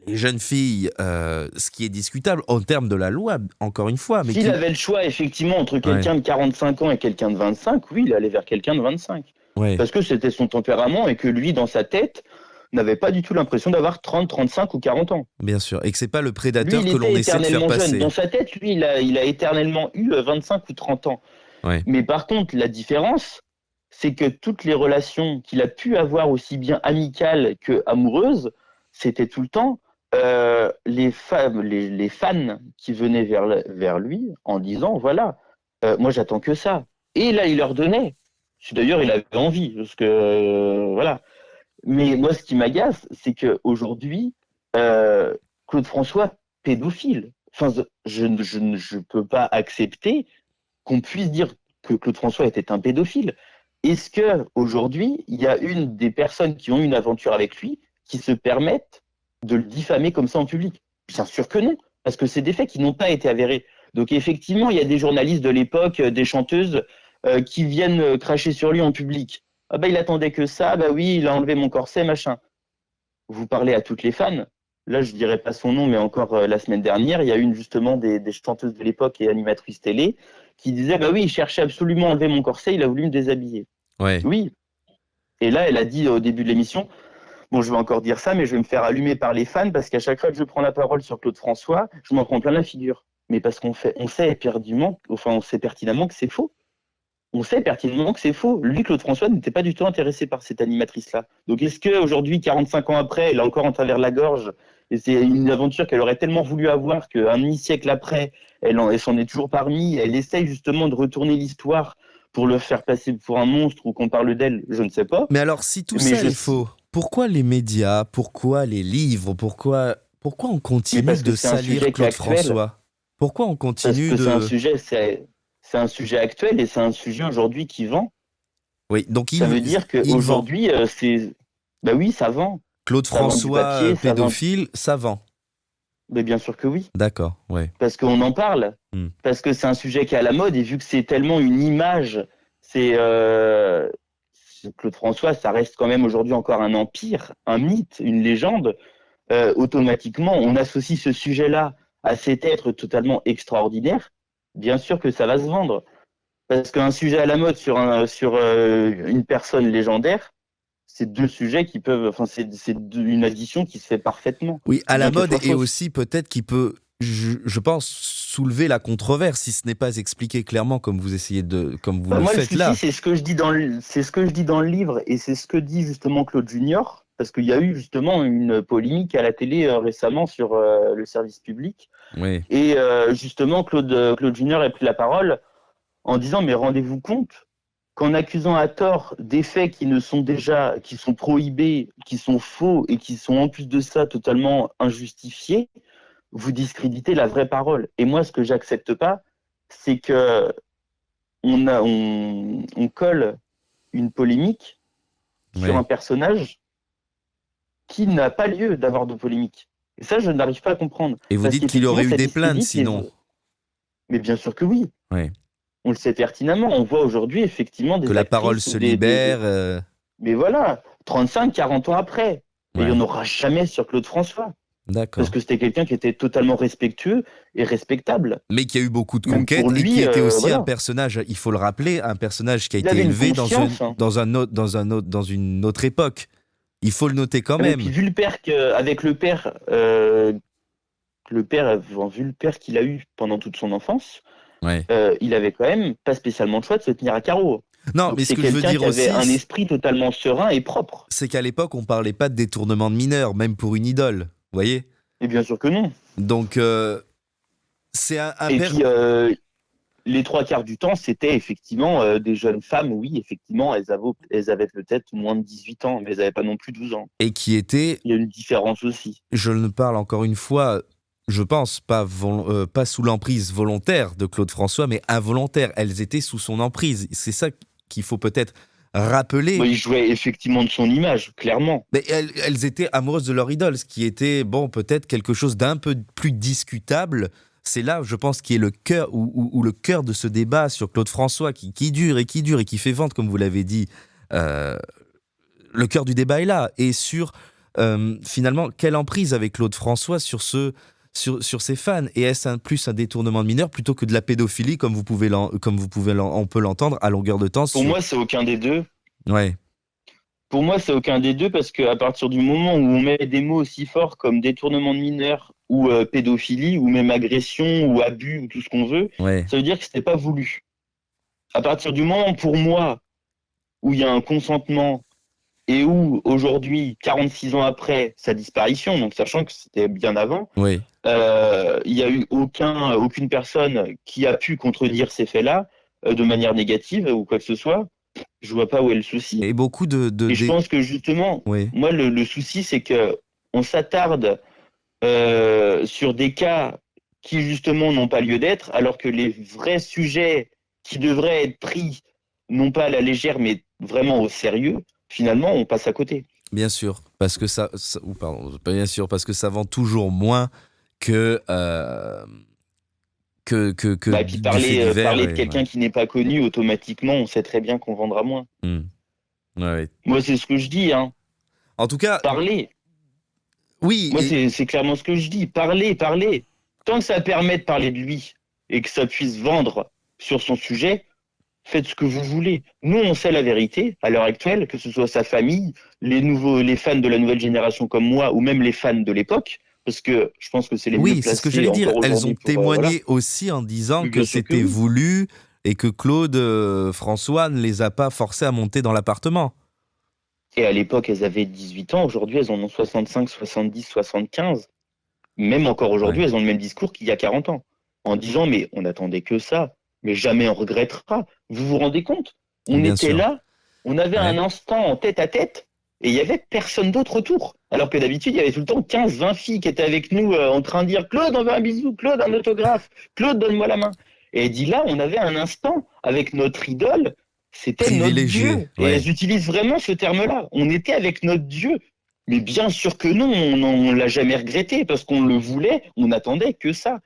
les jeunes filles, ce qui est discutable en termes de la loi, encore une fois. Mais S'il avait le choix, effectivement, entre quelqu'un de 45 ans et quelqu'un de 25, oui, il allait vers quelqu'un de 25. Ouais. Parce que c'était son tempérament et que lui, dans sa tête, n'avait pas du tout l'impression d'avoir 30, 35 ou 40 ans. Bien sûr, et que c'est pas le Lui, prédateur il que l'on était essaie de faire éternellement jeune. passer. Dans sa tête, lui, il a éternellement eu 25 ou 30 ans. Ouais. Mais par contre, la différence, c'est que toutes les relations qu'il a pu avoir, aussi bien amicales que amoureuses, c'était tout le temps les fans qui venaient vers lui en disant, voilà, moi j'attends que ça. Et là, il leur donnait. D'ailleurs, il avait envie, parce que, voilà. Mais moi, ce qui m'agace, c'est qu'aujourd'hui, Claude François, pédophile. Enfin, je ne peux pas accepter qu'on puisse dire que Claude François était un pédophile. Est-ce que aujourd'hui, il y a une des personnes qui ont eu une aventure avec lui qui se permettent de le diffamer comme ça en public? Bien sûr que non, parce que c'est des faits qui n'ont pas été avérés. Donc effectivement, il y a des journalistes de l'époque, des chanteuses qui viennent cracher sur lui en public. Ah bah il attendait que ça, bah oui, il a enlevé mon corset, machin. Vous parlez à toutes les fans. Là, je dirais pas son nom, mais encore la semaine dernière, il y a une justement des chanteuses de l'époque et animatrices télé qui disaient bah oui, il cherchait absolument à enlever mon corset, il a voulu me déshabiller. Ouais. Oui. Et là, elle a dit au début de l'émission, bon, je vais encore dire ça, mais je vais me faire allumer par les fans parce qu'à chaque fois que je prends la parole sur Claude François, je m'en prends plein la figure. Mais parce on sait on sait pertinemment que c'est faux. On sait pertinemment que c'est faux. Lui, Claude François, n'était pas du tout intéressé par cette animatrice-là. Donc, est-ce qu'aujourd'hui, 45 ans après, elle a encore en travers la gorge, et c'est une aventure qu'elle aurait tellement voulu avoir qu'un demi-siècle après, elle s'en est toujours parmi, elle essaye justement de retourner l'histoire pour le faire passer pour un monstre ou qu'on parle d'elle, je ne sais pas. Mais alors, si tout Mais ça est faux, pourquoi les médias, pourquoi les livres, pourquoi on Mais continue parce que de c'est un salir sujet qui est Claude actuel. François? Pourquoi on Parce continue que de... c'est un sujet actuel et c'est un sujet aujourd'hui qui vend. Oui, donc Ça veut dire il vend. qu'aujourd'hui, bah oui, ça vend. Claude Ça vend du François, papier, ça vend. pédophile, ça vend. Mais bien sûr que oui. D'accord, ouais. Parce qu'on en parle. Hmm. Parce que c'est un sujet qui est à la mode et vu que c'est tellement une image, Claude François, ça reste quand même aujourd'hui encore un empire, un mythe, une légende. Automatiquement, on associe ce sujet-là à cet être totalement extraordinaire. Bien sûr que ça va se vendre. Parce qu'un sujet à la mode sur une personne légendaire, c'est deux sujets qui peuvent, enfin, une addition qui se fait parfaitement. Oui, à la Bien qu'elle mode soit et fausse. aussi peut-être qui peut, je pense, soulever la controverse si ce n'est pas expliqué clairement comme vous essayez comme vous Bah, le moi, le faites souci, là. c'est ce que je dis c'est ce que je dis dans le livre et c'est ce que dit justement Claude Junior, parce qu'il y a eu justement une polémique à la télé récemment sur le service public. Oui, Et justement, Claude Junior a pris la parole en disant, mais rendez-vous compte qu'en accusant à tort des faits qui sont prohibés, qui sont faux et qui sont en plus de ça totalement injustifiés, vous discréditez la vraie parole. Et moi, ce que j'accepte pas, c'est que on colle une polémique sur oui. un personnage qui n'a pas lieu d'avoir de polémique. Et ça, je n'arrive pas à comprendre. Et vous Parce dites qu'il aurait qu'effectivement, eu ça des plaintes discrédite sinon. Mais bien sûr que oui. Oui. On le sait pertinemment. On voit aujourd'hui effectivement Que des la parole actrices, se libère. mais voilà, 35, 40 ans après. Et il n'y Ouais. en aura jamais sur Claude François. D'accord. Parce que c'était quelqu'un qui était totalement respectueux et respectable. Mais qui a eu beaucoup de Même conquêtes pour et lui, qui était aussi un voilà. personnage, il faut le rappeler, un personnage qui a Il été avait une élevé conscience. Hein. dans une autre époque. Il faut le noter quand Et puis même. vu le père avec vu le père qu'il a eu pendant toute son enfance, Ouais. il avait quand même pas spécialement le choix de se tenir à carreau. Non, Donc mais ce c'est que je veux quelqu'un dire qui avait aussi, un esprit totalement serein et propre. c'est qu'à l'époque, on parlait pas de détournement de mineurs, même pour une idole. Vous voyez? Et bien sûr que non. Donc, c'est un Et père. puis les trois quarts du temps, c'était effectivement des jeunes femmes, oui, effectivement, elles avaient peut-être moins de 18 ans, mais elles n'avaient pas non plus 12 ans. Et qui était, Il y a une différence aussi. je ne parle encore une fois, je pense, pas sous l'emprise volontaire de Claude François, mais involontaire. Elles étaient sous son emprise. C'est ça qu'il faut peut-être rappeler. Bon, il jouait effectivement de son image, clairement. Mais elles étaient amoureuses de leur idole, ce qui était, bon, peut-être quelque chose d'un peu plus discutable. C'est là, je pense, qui est le cœur, ou le cœur de ce débat sur Claude François, qui dure et qui fait vendre, comme vous l'avez dit. Le cœur du débat est là. Et sur, finalement, quelle emprise avait Claude François sur sur ses fans? Et est-ce plus un détournement de mineurs plutôt que de la pédophilie, comme on peut l'entendre à longueur de temps Pour moi, c'est aucun des deux. Ouais, Pour moi, c'est aucun des deux parce qu'à partir du moment où on met des mots aussi forts comme détournement de mineurs ou pédophilie ou même agression ou abus ou tout ce qu'on veut, ouais, ça veut dire que c'était pas voulu. À partir du moment, pour moi, où il y a un consentement et où aujourd'hui, 46 ans après sa disparition, donc sachant que c'était bien avant, ouais. il n'y a eu aucune personne qui a pu contredire ces faits-là de manière négative ou quoi que ce soit. Je vois pas où est le souci. Et beaucoup Et je pense que justement, Oui. moi, le souci, c'est que on s'attarde sur des cas qui justement n'ont pas lieu d'être, alors que les vrais sujets qui devraient être pris non pas à la légère, mais vraiment au sérieux, finalement, on passe à côté. Bien sûr, parce que bien sûr, parce que ça vend toujours moins que que Bah, et puis du fait divers. parler de Ouais. quelqu'un qui n'est pas connu, automatiquement, on sait très bien qu'on vendra moins. Hmm. Ouais. Moi, c'est ce que je dis, hein. En tout cas, Parler. oui, Moi, et, c'est clairement ce que je dis. Parler, parler. Tant que ça permet de parler de lui et que ça puisse vendre sur son sujet, faites ce que vous voulez. Nous, on sait la vérité à l'heure actuelle, que ce soit sa famille, les fans de la nouvelle génération comme moi, ou même les fans de l'époque, parce que je pense que c'est les mieux oui, c'est ce que placés j'allais dire. encore Elles ont aujourd'hui pour voilà. témoigné aussi en disant Mais que bien sûr que c'était oui. voulu et que Claude François ne les a pas forcés à monter dans l'appartement. Et à l'époque, elles avaient 18 ans. Aujourd'hui, elles en ont 65, 70, 75. Même encore aujourd'hui, Ouais. elles ont le même discours qu'il y a 40 ans. En disant, mais on n'attendait que ça. Mais jamais on regrettera. Vous vous rendez compte? On Bien était sûr. là, on avait Ouais. un instant en tête à tête, et il y avait personne d'autre autour. Alors que d'habitude, il y avait tout le temps 15, 20 filles qui étaient avec nous en train de dire, Claude, on veut un bisou, Claude, un autographe, Claude, donne-moi la main. Et elle dit là, on avait un instant avec notre idole, c'était notre Privilégié. Dieu. Et Ouais. elles utilisent vraiment ce terme-là. On était avec notre Dieu. Mais bien sûr que non, on l'a jamais regretté parce qu'on le voulait, on n'attendait que ça.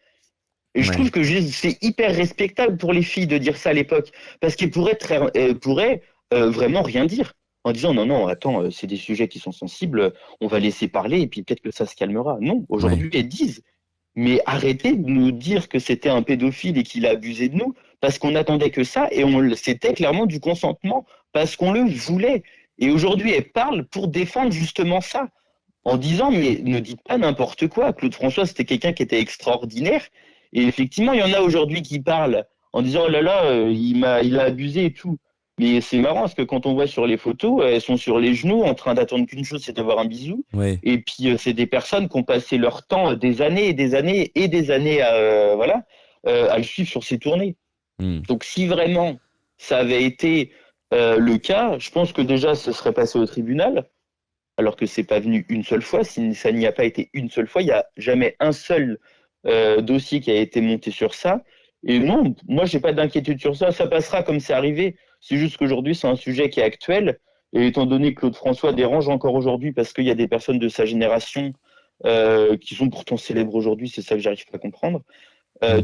Et je Ouais. trouve que c'est hyper respectable pour les filles de dire ça à l'époque, parce qu'elles pourraient vraiment rien dire en disant non, non, attends, c'est des sujets qui sont sensibles, on va laisser parler et puis peut-être que ça se calmera. Non, Ouais. aujourd'hui elles disent, mais arrêtez de nous dire que c'était un pédophile et qu'il a abusé de nous, parce qu'on n'attendait que ça et c'était clairement du consentement, parce qu'on le voulait. Et aujourd'hui elles parlent pour défendre justement ça en disant mais ne dites pas n'importe quoi. Claude François, c'était quelqu'un qui était extraordinaire. Et effectivement, il y en a aujourd'hui qui parlent en disant oh là là, il a abusé et tout. Mais c'est marrant parce que quand on voit sur les photos, elles sont sur les genoux en train d'attendre qu'une chose, c'est d'avoir un bisou. Ouais. Et puis c'est des personnes qui ont passé leur temps des années et des années et des années à à le suivre sur ses tournées. Hmm. Donc si vraiment ça avait été le cas, je pense que déjà ce serait passé au tribunal alors que c'est pas venu une seule fois. Si ça n'y a pas été une seule fois, il n'y a jamais un seul dossier qui a été monté sur ça. Et non, moi, j'ai pas d'inquiétude sur ça. Ça passera comme c'est arrivé. C'est juste qu'aujourd'hui, c'est un sujet qui est actuel. Et étant donné que Claude François dérange encore aujourd'hui parce qu'il y a des personnes de sa génération qui sont pourtant célèbres aujourd'hui, c'est ça que j'arrive pas à comprendre.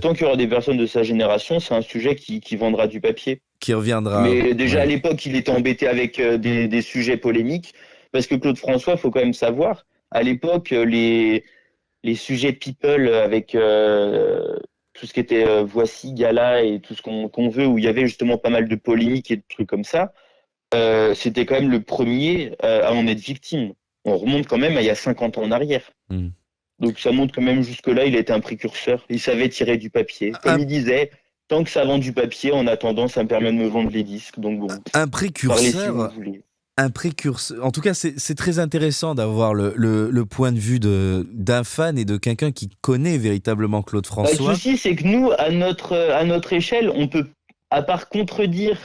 Tant qu'il y aura des personnes de sa génération, c'est un sujet qui vendra du papier. Qui reviendra. Mais déjà à Ouais. l'époque, il était embêté avec des sujets polémiques, parce que Claude François, faut quand même savoir, à l'époque, les sujets people avec tout ce qui était Voici, Gala et tout ce qu'on veut, où il y avait justement pas mal de polémiques et de trucs comme ça, c'était quand même le premier à en être victime. On remonte quand même à il y a 50 ans en arrière. Hmm. Donc ça montre quand même jusque-là, il était un précurseur. Il savait tirer du papier. Comme Un, il disait, tant que ça vend du papier, en attendant, ça me permet de me vendre les disques. Donc bon, un parlez si vous précurseur. voulez. Un précurseur. En tout cas, c'est très intéressant d'avoir le point de vue d'un fan et de quelqu'un qui connaît véritablement Claude Bah, le François. souci, c'est que nous, à notre échelle, on peut, à part contredire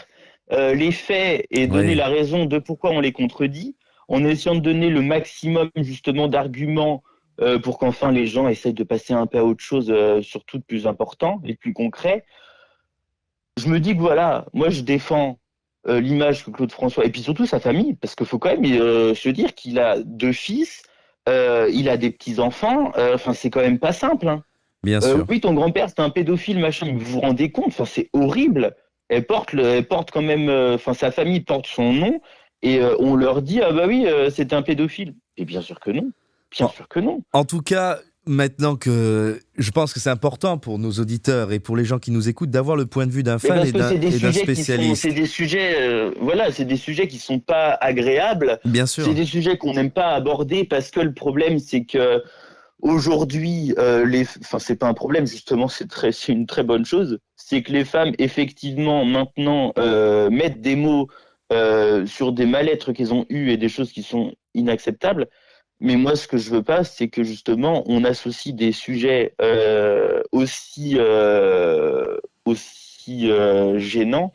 les faits et donner Ouais. la raison de pourquoi on les contredit, en essayant de donner le maximum justement d'arguments pour qu'enfin les gens essayent de passer un peu à autre chose, surtout de plus important et de plus concret. Je me dis que voilà, moi je défends l'image que Claude François, et puis surtout sa famille, parce qu'il faut quand même se dire qu'il a 2 fils, il a des petits-enfants, enfin c'est quand même pas simple. Hein. Bien sûr. Oui, ton grand-père c'était un pédophile, machin, mais vous vous rendez compte, enfin c'est horrible. Elle porte quand même, enfin sa famille porte son nom, et on leur dit, ah bah oui, c'est un pédophile. Et bien sûr que non, bien En, sûr que non. en tout cas, maintenant que je pense que c'est important pour nos auditeurs et pour les gens qui nous écoutent d'avoir le point de vue d'un Mais fan parce que c'est des et d'un sujets c'est spécialiste. des sujets, voilà, c'est des sujets qui sont pas agréables. Bien C'est sûr. des sujets qu'on n'aime pas aborder parce que le problème, c'est que aujourd'hui, enfin, c'est pas un problème justement, c'est une très bonne chose. C'est que les femmes, effectivement, maintenant, mettent des mots sur des mal-être qu'ils ont eus et des choses qui sont inacceptables. Mais moi, ce que je veux pas, c'est que justement, on associe des sujets aussi gênants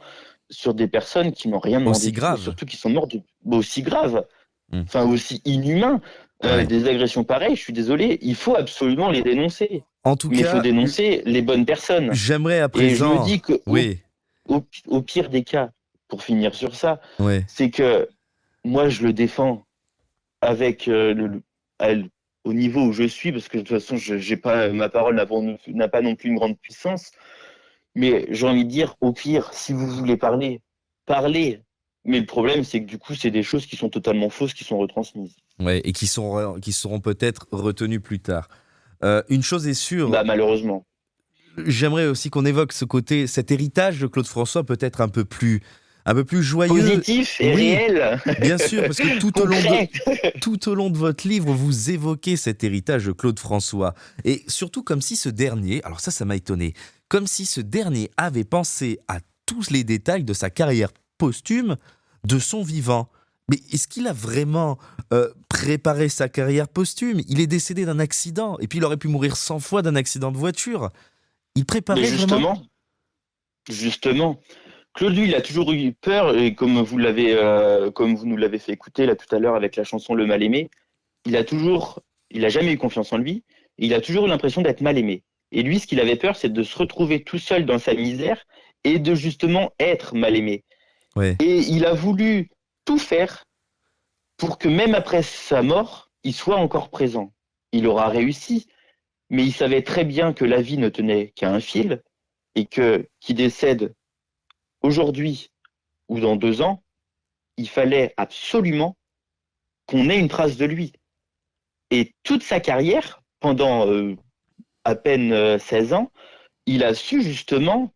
sur des personnes qui n'ont rien demandé Aussi du tout, grave. surtout qui sont mortes aussi graves, Hmm. enfin aussi inhumains. Ouais. Des agressions pareilles, je suis désolé, il faut absolument les dénoncer. En tout Mais il faut cas, dénoncer les bonnes personnes. j'aimerais à Et je me présent. dis que Oui. au pire des cas, pour finir sur ça, Ouais. c'est que moi je le défends avec au niveau où je suis, parce que de toute façon, j'ai pas, ma parole n'a pas non plus une grande puissance. Mais j'ai envie de dire, au pire, si vous voulez parler, parlez. Mais le problème, c'est que du coup, c'est des choses qui sont totalement fausses, qui sont retransmises. Ouais, et qui seront peut-être retenues plus tard. Une chose est sûre, Bah, malheureusement. j'aimerais aussi qu'on évoque ce côté, cet héritage de Claude François peut-être un peu plus joyeux. Positif et Oui, réel, bien sûr, parce que concret. tout au long de votre livre, vous évoquez cet héritage de Claude François. Et surtout comme si ce dernier, alors ça m'a étonné, comme si ce dernier avait pensé à tous les détails de sa carrière posthume de son vivant. Mais est-ce qu'il a vraiment préparé sa carrière posthume? Il est décédé d'un accident, et puis il aurait pu mourir 100 fois d'un accident de voiture. Il Mais préparait vraiment? justement, Claude, lui, il a toujours eu peur, et comme vous nous l'avez fait écouter là tout à l'heure avec la chanson Le Mal Aimé, il a jamais eu confiance en lui, et il a toujours eu l'impression d'être mal aimé. Et lui, ce qu'il avait peur, c'est de se retrouver tout seul dans sa misère et de justement être mal aimé. Ouais. Et il a voulu tout faire pour que même après sa mort, il soit encore présent. Il aura réussi, mais il savait très bien que la vie ne tenait qu'à un fil et que qu'il décède aujourd'hui ou dans 2 ans, il fallait absolument qu'on ait une trace de lui. Et toute sa carrière, pendant à peine 16 ans, il a su justement,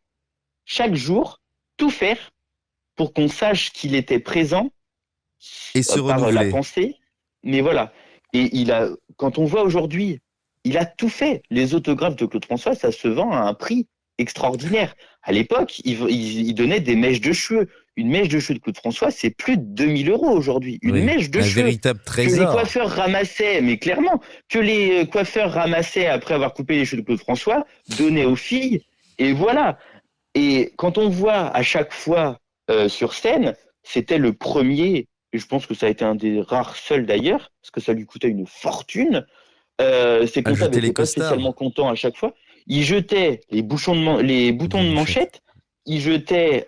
chaque jour, tout faire pour qu'on sache qu'il était présent Et se par la renouveler. pensée. Mais voilà. Et quand on voit aujourd'hui, il a tout fait. Les autographes de Claude François, ça se vend à un prix extraordinaire. À l'époque, il donnait des mèches de cheveux. Une mèche de cheveux de Claude François, c'est plus de 2000 euros aujourd'hui. Une Oui, mèche de un cheveux véritable que les trésor. coiffeurs ramassaient, mais clairement, que les coiffeurs ramassaient après avoir coupé les cheveux de Claude François, donnaient aux filles. Et voilà. Et quand on voit à chaque fois sur scène, c'était le premier, et je pense que ça a été un des rares seuls d'ailleurs, parce que ça lui coûtait une fortune. Ses comptables Ajouter les n'étaient pas costards. spécialement contents à chaque fois. Il jetait les boutons Les de manchettes. manchette, il jetait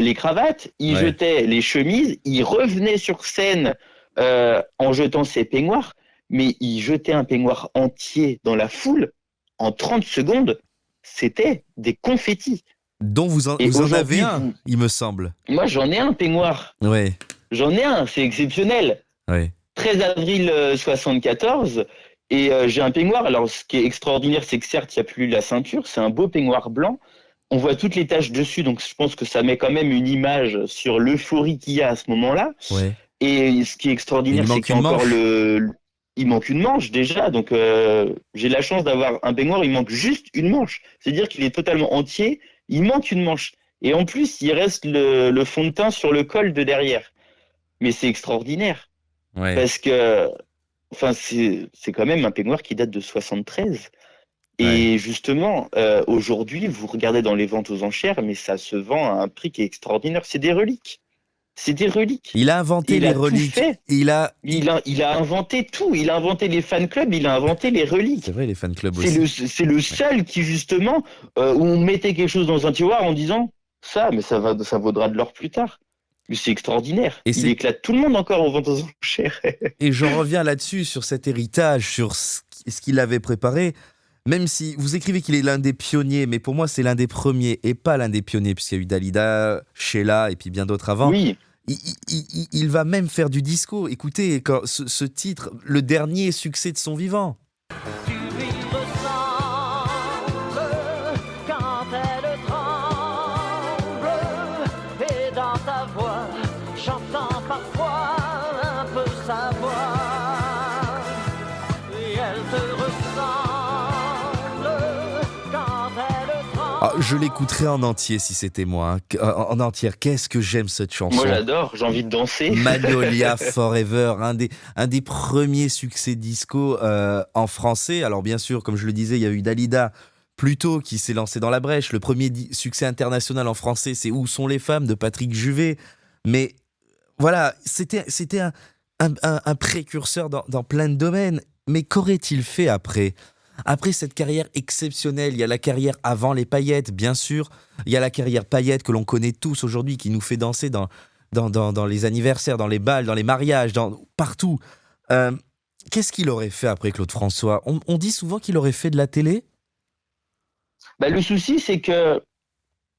les cravates, il Ouais. jetait les chemises, il revenait sur scène en jetant ses peignoirs, mais il jetait un peignoir entier dans la foule en 30 secondes. C'était des confettis. Dont Et vous en avez aujourd'hui, un, il me semble. moi j'en ai un peignoir. Ouais, J'en ai un, c'est exceptionnel. ouais. 13 avril 74, et j'ai un peignoir. Alors ce qui est extraordinaire, c'est que certes, il n'y a plus la ceinture, c'est un beau peignoir blanc. On voit toutes les taches dessus, donc je pense que ça met quand même une image sur l'euphorie qu'il y a à ce moment-là. Ouais. Et ce qui est Et il extraordinaire, c'est manque qu'il y a une encore manche. il manque une manche déjà, donc j'ai la chance d'avoir un peignoir, il manque juste une manche. C'est-à-dire qu'il est totalement entier, il manque une manche. Et en plus, il reste le fond de teint sur le col de derrière. Mais c'est extraordinaire, Ouais. parce que enfin, c'est quand même un peignoir qui date de 73. Ouais. Et justement, aujourd'hui, vous regardez dans les ventes aux enchères, mais ça se vend à un prix qui est extraordinaire. C'est des reliques. C'est des reliques. Il a inventé Il les a tout reliques. fait. Il a inventé tout. Il a inventé les fan clubs, il a inventé les C'est reliques. vrai, les fan clubs C'est aussi. c'est le seul qui, justement, où on mettait quelque chose dans un tiroir en disant ça, mais ça vaudra de l'or plus tard. Mais c'est extraordinaire. Et Il c'est éclate tout le monde encore aux ventes aux enchères. et j'en reviens là-dessus sur cet héritage, sur ce qu'il avait préparé. Même si vous écrivez qu'il est l'un des pionniers, mais pour moi c'est l'un des premiers et pas l'un des pionniers puisqu'il y a eu Dalida, Sheila et puis bien d'autres avant. Oui. Il va même faire du disco. Écoutez, ce titre, le dernier succès de son vivant. Tu lui ressembles quand elle tremble et dans ta voix, j'entends parfois un peu sa voix et elle te ressemble quand elle Ah, tremble. je l'écouterais en entier si c'était moi, hein. En entière. Qu'est-ce que j'aime cette Moi, chanson. j'adore. J'ai envie de danser. Magnolia Forever, un des premiers succès disco en français. Alors bien sûr, comme je le disais, il y a eu Dalida plus tôt qui s'est lancé dans la brèche. Le premier succès international en français, c'est Où sont les femmes de Patrick Juvet. Mais voilà, c'était un précurseur dans plein de domaines. Mais qu'aurait-il fait après? Après cette carrière exceptionnelle, il y a la carrière avant les paillettes, bien sûr. Il y a la carrière paillettes que l'on connaît tous aujourd'hui, qui nous fait danser dans les anniversaires, dans les bals, dans les mariages, partout. Euh, qu'est-ce qu'il aurait fait après Claude François? On dit souvent qu'il aurait fait de la télé? Bah, le souci, c'est que,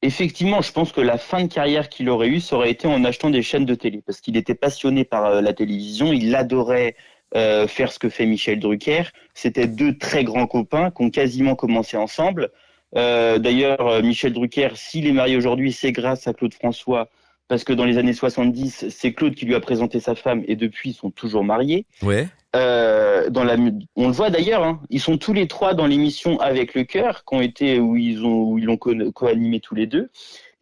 effectivement, je pense que la fin de carrière qu'il aurait eue, ça aurait été en achetant des chaînes de télé, parce qu'il était passionné par la télévision, il adorait faire ce que fait Michel Drucker. C'était deux très grands copains qui ont quasiment commencé ensemble. D'ailleurs, Michel Drucker, s'il est marié aujourd'hui, c'est grâce à Claude François, parce que dans les années 70, c'est Claude qui lui a présenté sa femme, et depuis, ils sont toujours mariés. Ouais. On le voit d'ailleurs, hein, ils sont tous les trois dans l'émission Avec le cœur, où ils l'ont co-animé tous les deux.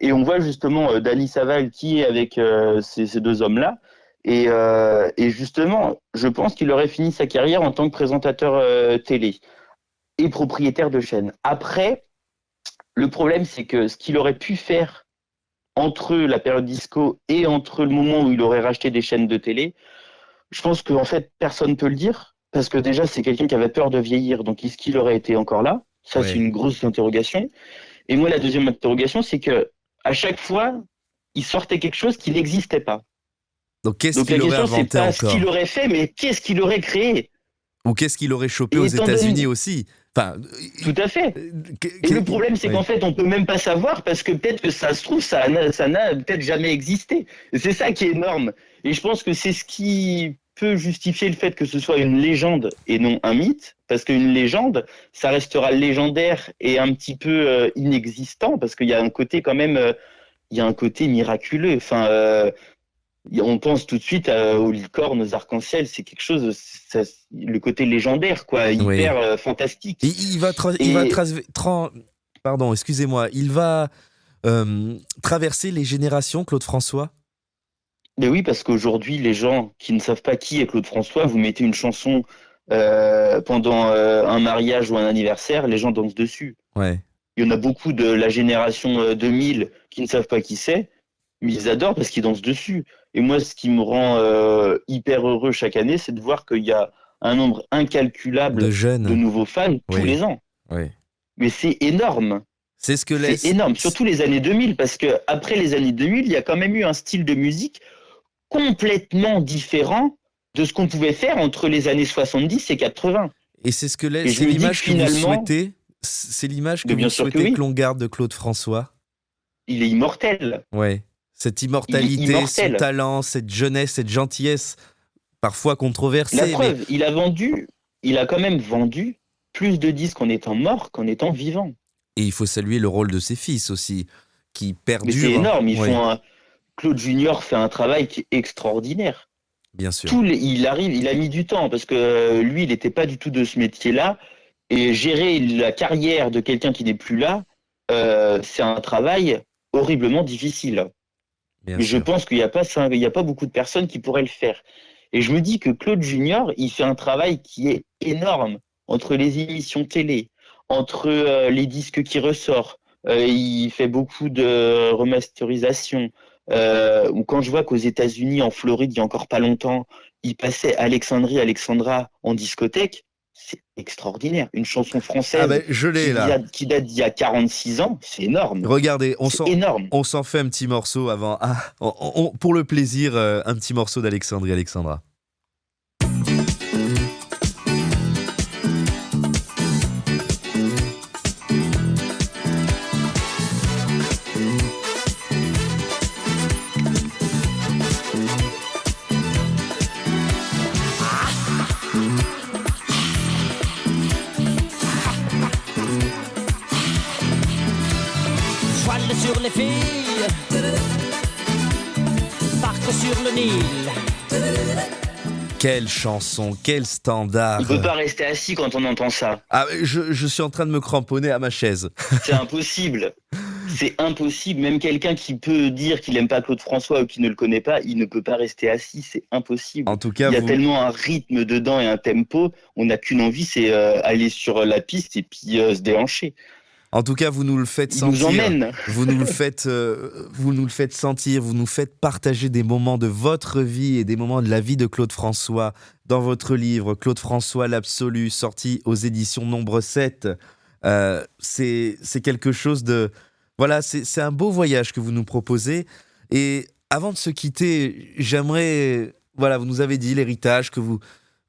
Et on voit justement Dany Saval qui est avec ces deux hommes-là. Et justement, je pense qu'il aurait fini sa carrière en tant que présentateur télé et propriétaire de chaîne. Après, le problème, c'est que ce qu'il aurait pu faire entre la période disco et entre le moment où il aurait racheté des chaînes de télé, je pense qu'en fait, personne ne peut le dire, parce que déjà, c'est quelqu'un qui avait peur de vieillir, donc est-ce qu'il aurait été encore là? Ça, Ouais. c'est une grosse interrogation. Et moi, la deuxième interrogation, c'est que à chaque fois, il sortait quelque chose qui n'existait pas. Donc qu'est-ce Donc la qu'il aurait question, c'est inventé pas ce encore? qu'il aurait fait, mais qu'est-ce qu'il aurait créé? Ou qu'est-ce qu'il aurait chopé Et aux étant États-Unis donné, aussi? Enfin, tout à fait. Et le problème, c'est qu'en fait, on peut même pas savoir parce que peut-être que ça se trouve, ça n'a peut-être jamais existé. Et c'est ça qui est énorme. Et je pense que c'est ce qui peut justifier le fait que ce soit une légende et non un mythe. Parce qu'une légende, ça restera légendaire et un petit peu inexistant parce qu'il y a un côté quand même, il y a un côté miraculeux. Enfin, on pense tout de suite aux licornes, aux arcs-en-ciel. C'est quelque chose, le côté légendaire, quoi, oui. hyper fantastique. Il va Et pardon, excusez-moi. Il va traverser les générations, Claude François? Mais oui, parce qu'aujourd'hui, les gens qui ne savent pas qui est Claude François, vous mettez une chanson pendant un mariage ou un anniversaire, les gens dansent dessus. Ouais. Il y en a beaucoup de la génération 2000 qui ne savent pas qui c'est, mais ils adorent parce qu'ils dansent dessus. Et moi, ce qui me rend hyper heureux chaque année, c'est de voir qu'il y a un nombre De incalculable de jeunes. nouveaux fans tous Oui. les ans. Oui. Mais c'est énorme. C'est ce que C'est laisse. énorme, surtout les années 2000, parce que après les années 2000, il y a quand même eu un style de musique complètement différent de ce qu'on pouvait faire entre les années 70 et 80. Et c'est ce que Et laisse. je C'est me dis que l'image que vous finalement, souhaitez. C'est l'image que mais vous bien sûr que souhaitez oui, que l'on garde de Claude François. il est immortel. Ouais. Cette Il est immortalité, son immortel. talent, cette jeunesse, cette gentillesse, parfois La controversée, mais preuve, il a quand même vendu plus de disques en étant mort qu'en étant vivant. et il faut saluer le rôle de ses fils aussi, qui Mais c'est perdurent. énorme. Oui, Claude Junior fait un travail qui est extraordinaire. bien sûr. Il a mis du temps parce que lui, il n'était pas du tout de ce métier-là. Et gérer la carrière de quelqu'un qui n'est plus là, c'est un travail horriblement difficile. Bien Mais je sûr. pense qu'il n'y a pas beaucoup de personnes qui pourraient le faire. Et je me dis que Claude Junior, il fait un travail qui est énorme entre les émissions télé, entre les disques qui ressortent. Il fait beaucoup de remasterisation. Ou quand je vois qu'aux États-Unis, en Floride, il y a encore pas longtemps, il passait Alexandra en discothèque, c'est extraordinaire. Une chanson Ah française ben, je l'ai là. qui date d'il y a 46 ans, c'est énorme. Regardez, C'est énorme. on s'en fait un petit morceau avant. Ah, pour le plaisir, un petit morceau d'Alexandrie Alexandra. Voile sur les filles, barque sur le Nil. Quelle chanson, quel standard. Il peut pas rester assis quand on entend ça. Ah, je suis en train de me cramponner à ma chaise. C'est impossible. C'est impossible. Même quelqu'un qui peut dire qu'il aime pas Claude François ou qui ne le connaît pas, il ne peut pas rester assis. C'est impossible. En tout cas, Il y a tellement un rythme dedans et un tempo. On n'a qu'une envie, c'est aller sur la piste et puis se déhancher. vous nous le faites Il nous sentir. emmène. Vous nous le faites sentir, vous nous faites partager des moments de votre vie et des moments de la vie de Claude François dans votre livre Claude François l'absolu, sorti aux éditions Nombre 7. C'est quelque chose de... Voilà, c'est un beau voyage que vous nous proposez. Et avant de se quitter, j'aimerais... Voilà, vous nous avez dit l'héritage que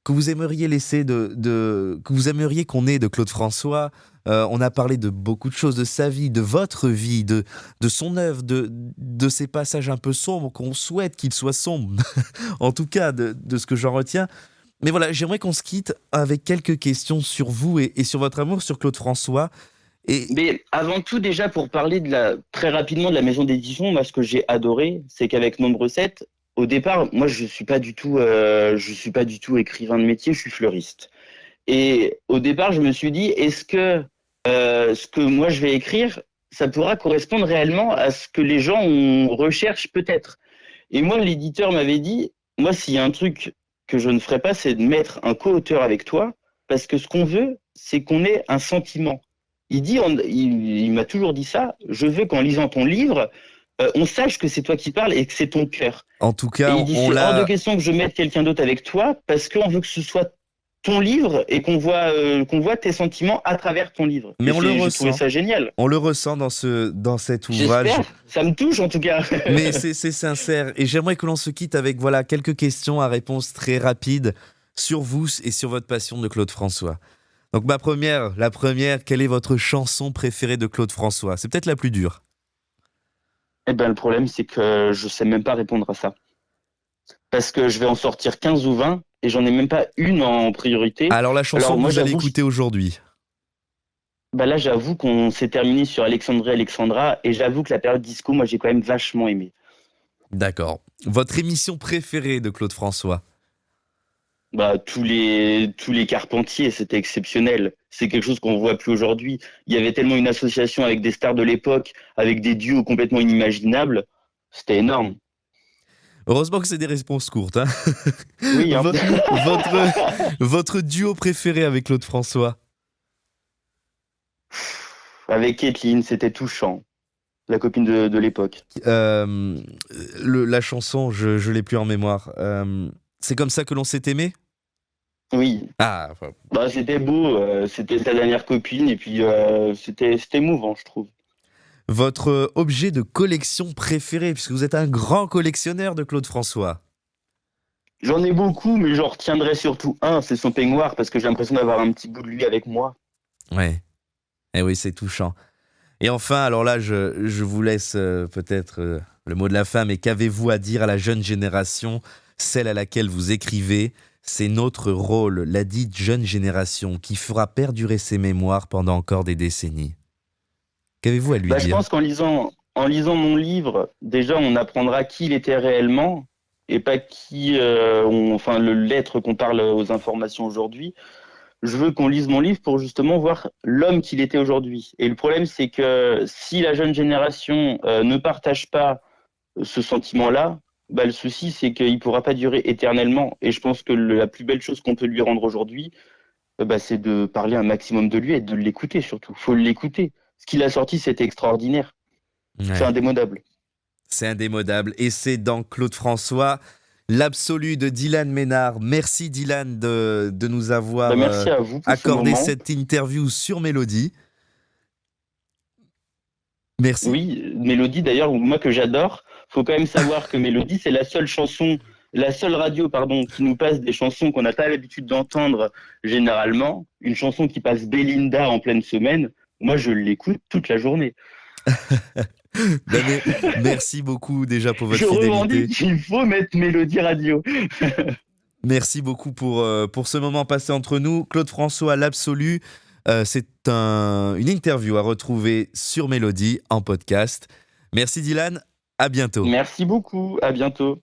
que vous aimeriez laisser que vous aimeriez qu'on ait de Claude François. On a parlé de beaucoup de choses, de sa vie, de votre vie, de son œuvre, de ces passages un peu sombres qu'on souhaite qu'ils soient sombres, en tout cas de ce que j'en retiens. Mais voilà, j'aimerais qu'on se quitte avec quelques questions sur vous et sur votre amour sur Claude François. Mais avant tout, déjà, pour parler très rapidement de la maison d'édition, moi, ce que j'ai adoré, c'est qu'avec Nombre 7, au départ, moi, je suis pas du tout écrivain de métier, je suis fleuriste. Et au départ, je me suis dit, est-ce que ce que moi je vais écrire, ça pourra correspondre réellement à ce que les gens recherchent peut-être. Et moi, l'éditeur m'avait dit, moi, s'il y a un truc que je ne ferai pas, c'est de mettre un co-auteur avec toi, parce que ce qu'on veut, c'est qu'on ait un sentiment. Il m'a toujours dit ça, je veux qu'en lisant ton livre, on sache que c'est toi qui parles et que c'est ton cœur. En tout cas, et il dit, c'est hors de question que je mette quelqu'un d'autre avec toi, parce qu'on veut que ce soit ton livre et qu'on voit tes sentiments à travers ton livre. Mais on le ressent. J'ai trouvé ça génial. On le ressent dans cet ouvrage. J'espère, ça me touche en tout cas. Mais c'est sincère. Et j'aimerais que l'on se quitte avec quelques questions à réponse très rapide sur vous et sur votre passion de Claude François. Donc la première, quelle est votre chanson préférée de Claude François? C'est peut-être la plus dure. Eh ben, le problème, c'est que je sais même pas répondre à ça. Parce que je vais en sortir 15 ou 20 et j'en ai même pas une en priorité. Alors la chanson que vous allez écouter aujourd'hui? Bah là, j'avoue qu'on s'est terminé sur Alexandra et j'avoue que la période disco, moi, j'ai quand même vachement aimé. D'accord. Votre émission préférée de Claude François? Bah, tous les Carpentiers, c'était exceptionnel. C'est quelque chose qu'on voit plus aujourd'hui. Il y avait tellement une association avec des stars de l'époque, avec des duos complètement inimaginables. C'était énorme. Heureusement que c'est des réponses courtes. Hein. Oui, hein. Votre duo préféré avec Claude François? Avec Kathleen, c'était touchant. La copine de l'époque. La chanson, je l'ai plus en mémoire. C'est comme ça que l'on s'est aimé? Oui. Ah. Bah, c'était beau. C'était sa dernière copine et puis c'était émouvant, je trouve. Votre objet de collection préféré, puisque vous êtes un grand collectionneur de Claude François? J'en ai beaucoup, mais j'en retiendrai surtout un, c'est son peignoir, parce que j'ai l'impression d'avoir un petit bout de lui avec moi. Ouais. Eh oui, c'est touchant. Et enfin, alors là, je vous laisse peut-être le mot de la fin, mais qu'avez-vous à dire à la jeune génération, celle à laquelle vous écrivez? C'est notre rôle, la dite jeune génération, qui fera perdurer ses mémoires pendant encore des décennies. Qu'avez-vous à lui dire? Je pense qu'en lisant mon livre, déjà, on apprendra qui il était réellement et pas l'être qu'on parle aux informations aujourd'hui. Je veux qu'on lise mon livre pour justement voir l'homme qu'il était aujourd'hui. Et le problème, c'est que si la jeune génération ne partage pas ce sentiment-là, le souci, c'est qu'il ne pourra pas durer éternellement. Et je pense que la plus belle chose qu'on peut lui rendre aujourd'hui, c'est de parler un maximum de lui et de l'écouter surtout. Il faut l'écouter. Ce qu'il a sorti, c'était extraordinaire. Ouais. C'est indémodable. C'est indémodable. Et c'est dans Claude François, l'absolu de Dylan Ménard. Merci Dylan de nous avoir merci à vous accordé cette interview sur Mélodie. Merci. Oui, Mélodie d'ailleurs, moi que j'adore. Il faut quand même savoir que Mélodie, c'est la seule radio qui nous passe des chansons qu'on n'a pas l'habitude d'entendre généralement. Une chanson qui passe Belinda en pleine semaine. Moi, je l'écoute toute la journée. Merci beaucoup déjà pour votre fidélité. Je revendique qu'il faut mettre Mélodie Radio. Merci beaucoup pour ce moment passé entre nous. Claude François, l'absolu. C'est une interview à retrouver sur Mélodie en podcast. Merci Dylan, à bientôt. Merci beaucoup, à bientôt.